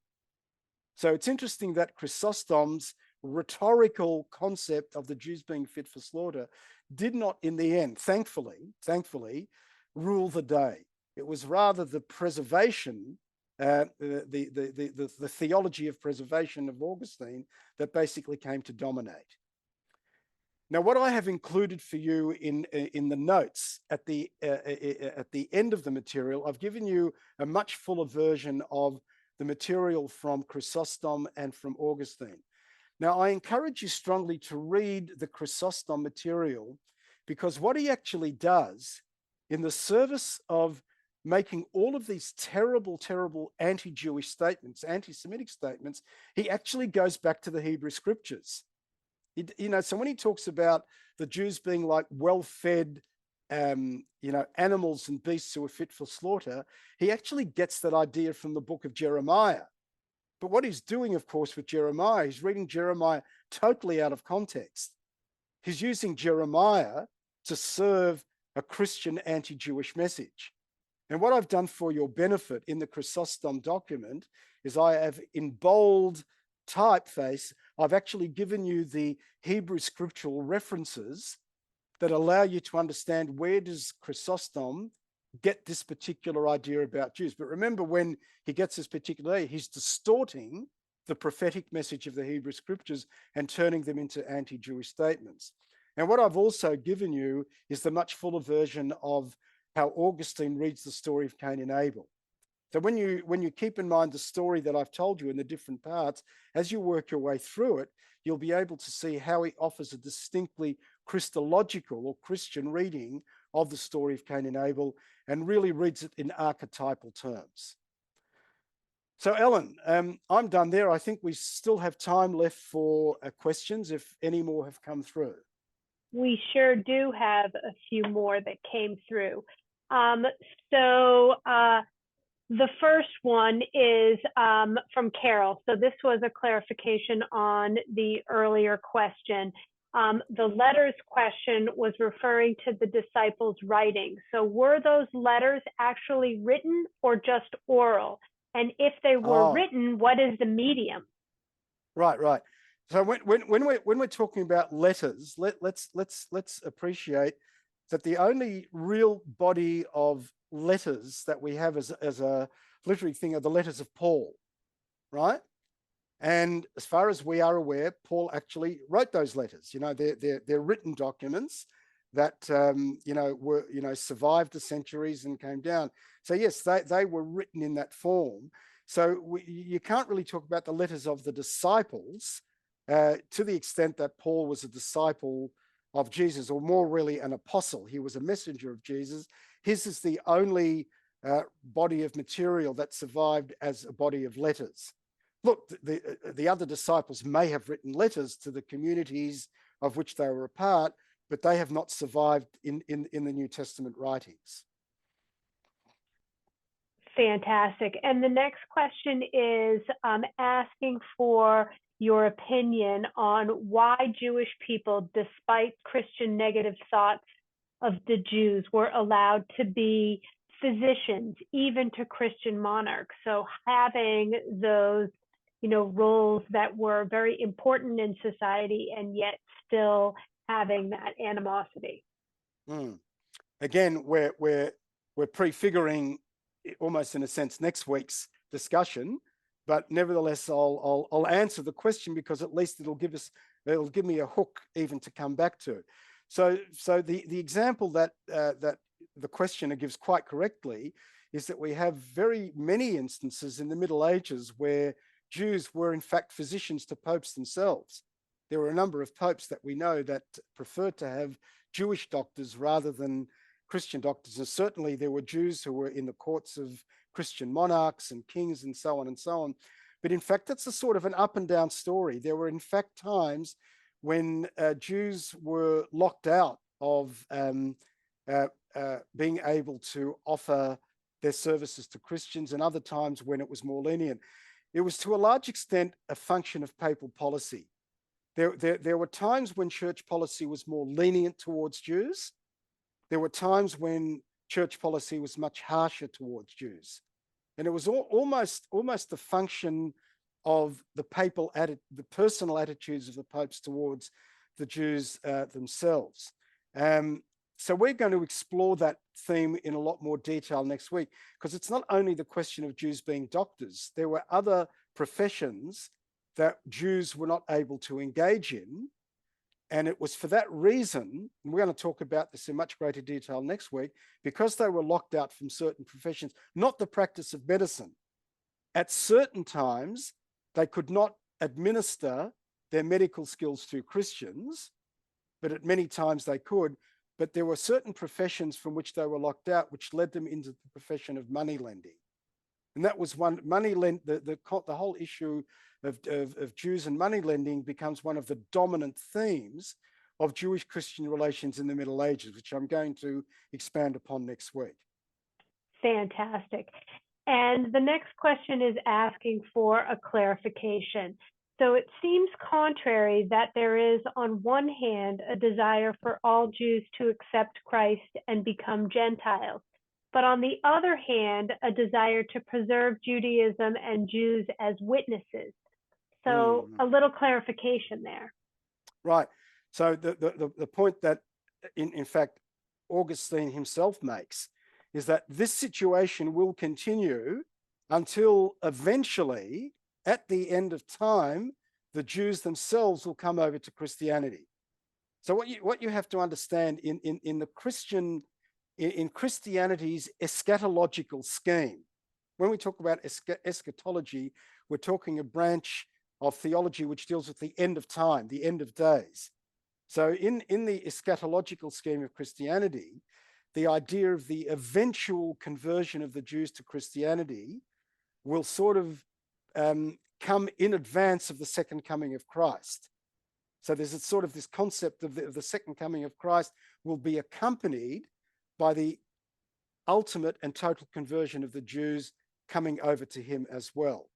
[SPEAKER 2] So it's interesting that Chrysostom's rhetorical concept of the Jews being fit for slaughter did not, in the end, thankfully, rule the day. It was rather the preservation, the theology of preservation of Augustine that basically came to dominate. Now, what I have included for you in the notes at the end of the material, I've given you a much fuller version of the material from Chrysostom and from Augustine. Now, I encourage you strongly to read the Chrysostom material, because what he actually does in the service of making all of these terrible, terrible anti-Jewish statements, anti-Semitic statements, he actually goes back to the Hebrew scriptures. You know, so when he talks about the Jews being like well-fed, you know, animals and beasts who are fit for slaughter, he actually gets that idea from the book of Jeremiah. But what he's doing, of course, with Jeremiah, he's reading Jeremiah totally out of context. He's using Jeremiah to serve a Christian anti-Jewish message. And what I've done for your benefit in the Chrysostom document is I have, in bold typeface, I've actually given you the Hebrew scriptural references that allow you to understand where does Chrysostom get this particular idea about Jews. But remember, when he gets this particular idea, he's distorting the prophetic message of the Hebrew scriptures and turning them into anti-Jewish statements. And what I've also given you is the much fuller version of how Augustine reads the story of Cain and Abel. So when you keep in mind the story that I've told you in the different parts, as you work your way through it, you'll be able to see how he offers a distinctly Christological or Christian reading of the story of Cain and Abel, and really reads it in archetypal terms. So Ellen, I'm done there. I think we still have time left for questions, if any more have come through.
[SPEAKER 1] We sure do have a few more that came through. The first one is from Carol. So this was a clarification on the earlier question. The letters question was referring to the disciples' writing. So were those letters actually written or just oral? And if they were written, what is the medium?
[SPEAKER 2] Right. So when we're talking about letters, let's appreciate that the only real body of letters that we have as a literary thing are the letters of Paul, right? And as far as we are aware, Paul actually wrote those letters. You know, they're written documents that survived the centuries and came down. So yes, they were written in that form. So you can't really talk about the letters of the disciples to the extent that Paul was a disciple of Jesus, or more really an apostle. He was a messenger of Jesus. His is the only body of material that survived as a body of letters. Look, the other disciples may have written letters to the communities of which they were a part, but they have not survived in the New Testament writings.
[SPEAKER 1] Fantastic. And the next question is asking for your opinion on why Jewish people, despite Christian negative thoughts of the Jews, were allowed to be physicians, even to Christian monarchs. So having those, roles that were very important in society and yet still having that animosity.
[SPEAKER 2] Again, we're prefiguring almost in a sense next week's discussion, but nevertheless I'll answer the question because at least it'll give me a hook even to come back to. So the example that the questioner gives quite correctly is that we have very many instances in the Middle Ages where Jews were in fact physicians to popes themselves. There were a number of popes that we know that preferred to have Jewish doctors rather than Christian doctors. And certainly there were Jews who were in the courts of Christian monarchs and kings and so on and so on. But in fact, that's a sort of an up and down story. There were in fact times when Jews were locked out of being able to offer their services to Christians, and other times when it was more lenient. It was to a large extent a function of papal policy. There were times when church policy was more lenient towards Jews. There were times when church policy was much harsher towards Jews. And it was almost the function of the personal attitudes of the popes towards the Jews themselves. So we're going to explore that theme in a lot more detail next week, because it's not only the question of Jews being doctors. There were other professions that Jews were not able to engage in. And it was for that reason, and we're going to talk about this in much greater detail next week, because they were locked out from certain professions, not the practice of medicine. At certain times, they could not administer their medical skills to Christians, but at many times they could. But there were certain professions from which they were locked out, which led them into the profession of money lending. And that was one, the whole issue of Jews and money lending becomes one of the dominant themes of Jewish-Christian relations in the Middle Ages, which I'm going to expand upon next week.
[SPEAKER 1] Fantastic. And the next question is asking for a clarification. So it seems contrary that there is, on one hand, a desire for all Jews to accept Christ and become Gentiles, but on the other hand, a desire to preserve Judaism and Jews as witnesses. So a little clarification there.
[SPEAKER 2] Right. So the point that, in fact, Augustine himself makes is that this situation will continue until eventually, at the end of time, the Jews themselves will come over to Christianity. So what you have to understand in Christianity's eschatological scheme, when we talk about eschatology, we're talking a branch of theology which deals with the end of time, the end of days. So in the eschatological scheme of Christianity, the idea of the eventual conversion of the Jews to Christianity will sort of come in advance of the second coming of Christ. So there's sort of this concept of the second coming of Christ will be accompanied by the ultimate and total conversion of the Jews coming over to him as well,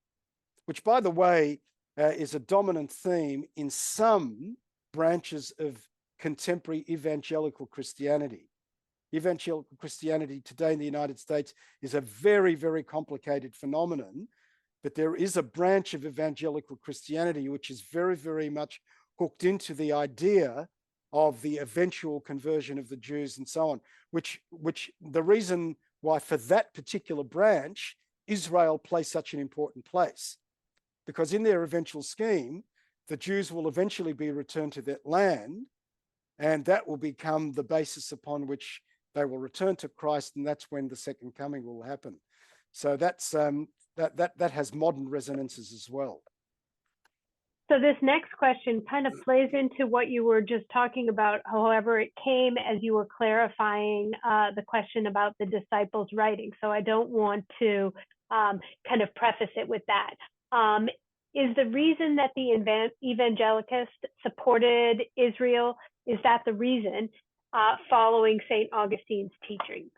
[SPEAKER 2] which, by the way, is a dominant theme in some branches of contemporary evangelical Christianity. Evangelical Christianity today in the United States is a very, very complicated phenomenon, but there is a branch of evangelical Christianity which is very, very much hooked into the idea of the eventual conversion of the Jews and so on, which the reason why for that particular branch, Israel plays such an important place, because in their eventual scheme, the Jews will eventually be returned to that land, and that will become the basis upon which they will return to Christ, and that's when the second coming will happen. So that's that has modern resonances as well.
[SPEAKER 1] So this next question kind of plays into what you were just talking about. However, it came as you were clarifying the question about the disciples' writing. So I don't want to kind of preface it with that. Is the reason that the evangelicals supported Israel Is that the reason, following St. Augustine's teachings?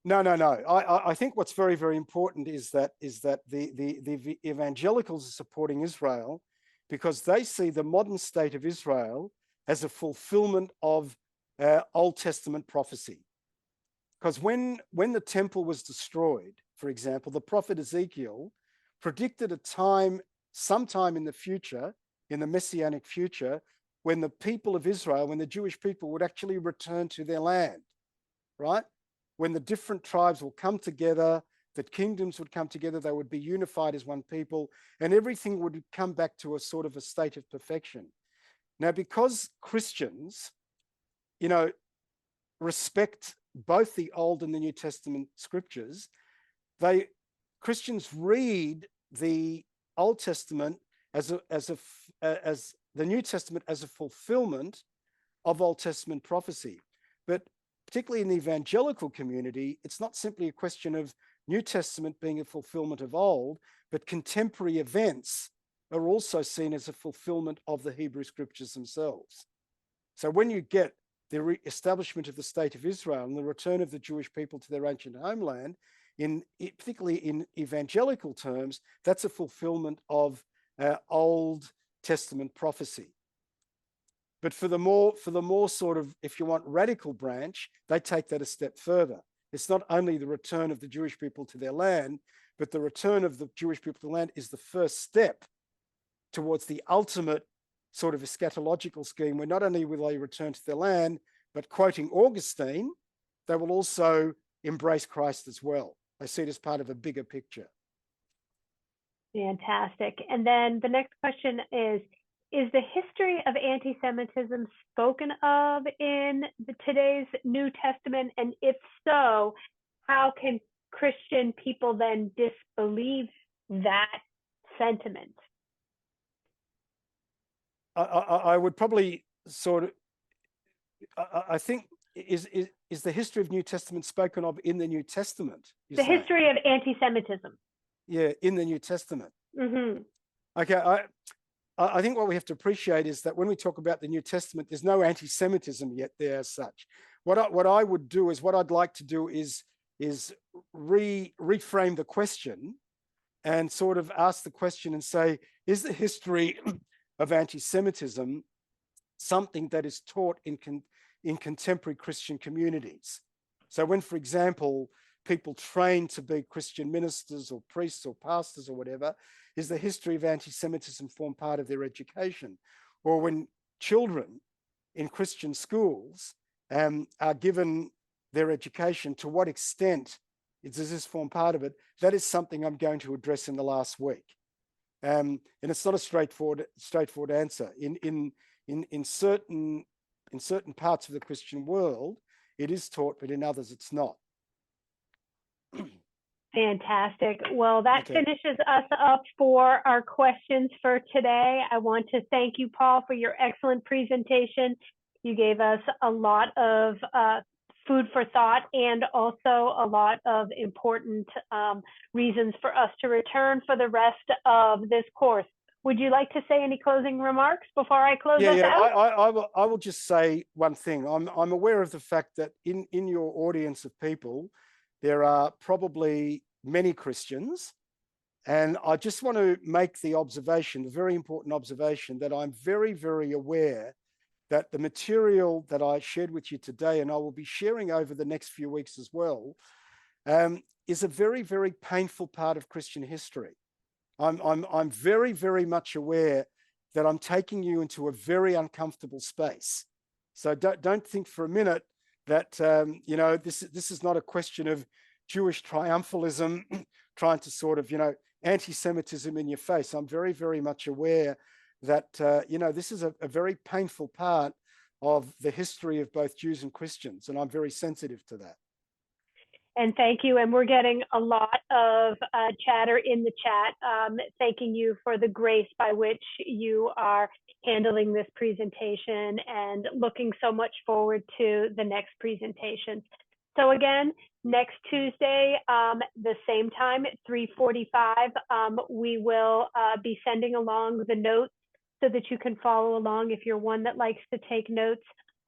[SPEAKER 2] No. I think what's very, very important is that the evangelicals are supporting Israel because they see the modern state of Israel as a fulfillment of Old Testament prophecy. Because when the temple was destroyed, for example, the prophet Ezekiel predicted a time, sometime in the future, in the messianic future, when the people of Israel, when the Jewish people would actually return to their land, right? When the different tribes will come together, that kingdoms would come together, they would be unified as one people, and everything would come back to a sort of a state of perfection. Now, because Christians, respect both the Old and the New Testament scriptures, Christians read the Old Testament as the New Testament as a fulfillment of Old Testament prophecy. But particularly in the evangelical community, it's not simply a question of New Testament being a fulfillment of Old, but contemporary events are also seen as a fulfillment of the Hebrew scriptures themselves. So when you get the re-establishment of the state of Israel and the return of the Jewish people to their ancient homeland, particularly in evangelical terms, that's a fulfillment of Old Testament prophecy. But for the more sort of, if you want, radical branch, they take that a step further. It's not only the return of the Jewish people to their land, but the return of the Jewish people to the land is the first step towards the ultimate sort of eschatological scheme, where not only will they return to their land, but quoting Augustine, they will also embrace Christ as well. They see it as part of a bigger picture.
[SPEAKER 1] Fantastic. And then the next question is the history of anti-Semitism spoken of in today's New Testament? And if so, how can Christian people then disbelieve that sentiment?
[SPEAKER 2] I would probably sort of, I think, is the history of New Testament spoken of in the New Testament?
[SPEAKER 1] The history of anti-Semitism.
[SPEAKER 2] Yeah, in the New Testament.
[SPEAKER 1] Mm-hmm.
[SPEAKER 2] Okay, I think what we have to appreciate is that when we talk about the New Testament, there's no anti-Semitism yet there as such. What I would do is, what I'd like to do is reframe the question and sort of ask the question and say, is the history of anti-Semitism something that is taught in contemporary Christian communities? So when, for example, people train to be Christian ministers or priests or pastors or whatever, is the history of anti-Semitism form part of their education? Or when children in Christian schools are given their education, to what extent does this form part of it? That is something I'm going to address in the last week. And it's not a straightforward answer. In certain parts of the Christian world, it is taught, but in others it's not.
[SPEAKER 1] Fantastic. Well, that finishes us up for our questions for today. I want to thank you, Paul, for your excellent presentation. You gave us a lot of food for thought and also a lot of important reasons for us to return for the rest of this course. Would you like to say any closing remarks before I close us out?
[SPEAKER 2] I will just say one thing. I'm aware of the fact that in your audience of people, there are probably many Christians, and I just want to make the observation, the very important observation, that I'm very, very aware that the material that I shared with you today, and I will be sharing over the next few weeks as well, is a very, very painful part of Christian history. I'm very, very much aware that I'm taking you into a very uncomfortable space. So don't think for a minute that this is not a question of Jewish triumphalism, trying to sort of anti-Semitism in your face. I'm very, very much aware that this is a very painful part of the history of both Jews and Christians, and I'm very sensitive to that.
[SPEAKER 1] And thank you. And we're getting a lot of chatter in the chat, thanking you for the grace by which you are handling this presentation and looking so much forward to the next presentation. So again, next Tuesday, the same time at 3:45, we will be sending along the notes so that you can follow along if you're one that likes to take notes.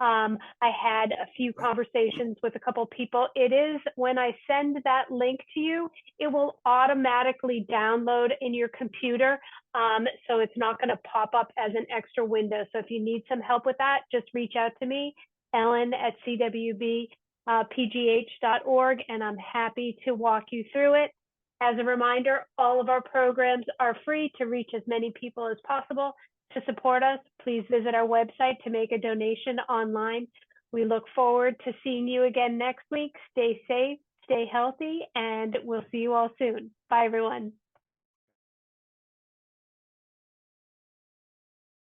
[SPEAKER 1] I had a few conversations with a couple people. It is, when I send that link to you, it will automatically download in your computer. So it's not going to pop up as an extra window. So if you need some help with that, just reach out to me, Ellen at cwbpgh.org, and I'm happy to walk you through it. As a reminder, all of our programs are free to reach as many people as possible. To support us, please visit our website to make a donation online. We look forward to seeing you again next week. Stay safe, stay healthy, and we'll see you all soon. Bye, everyone.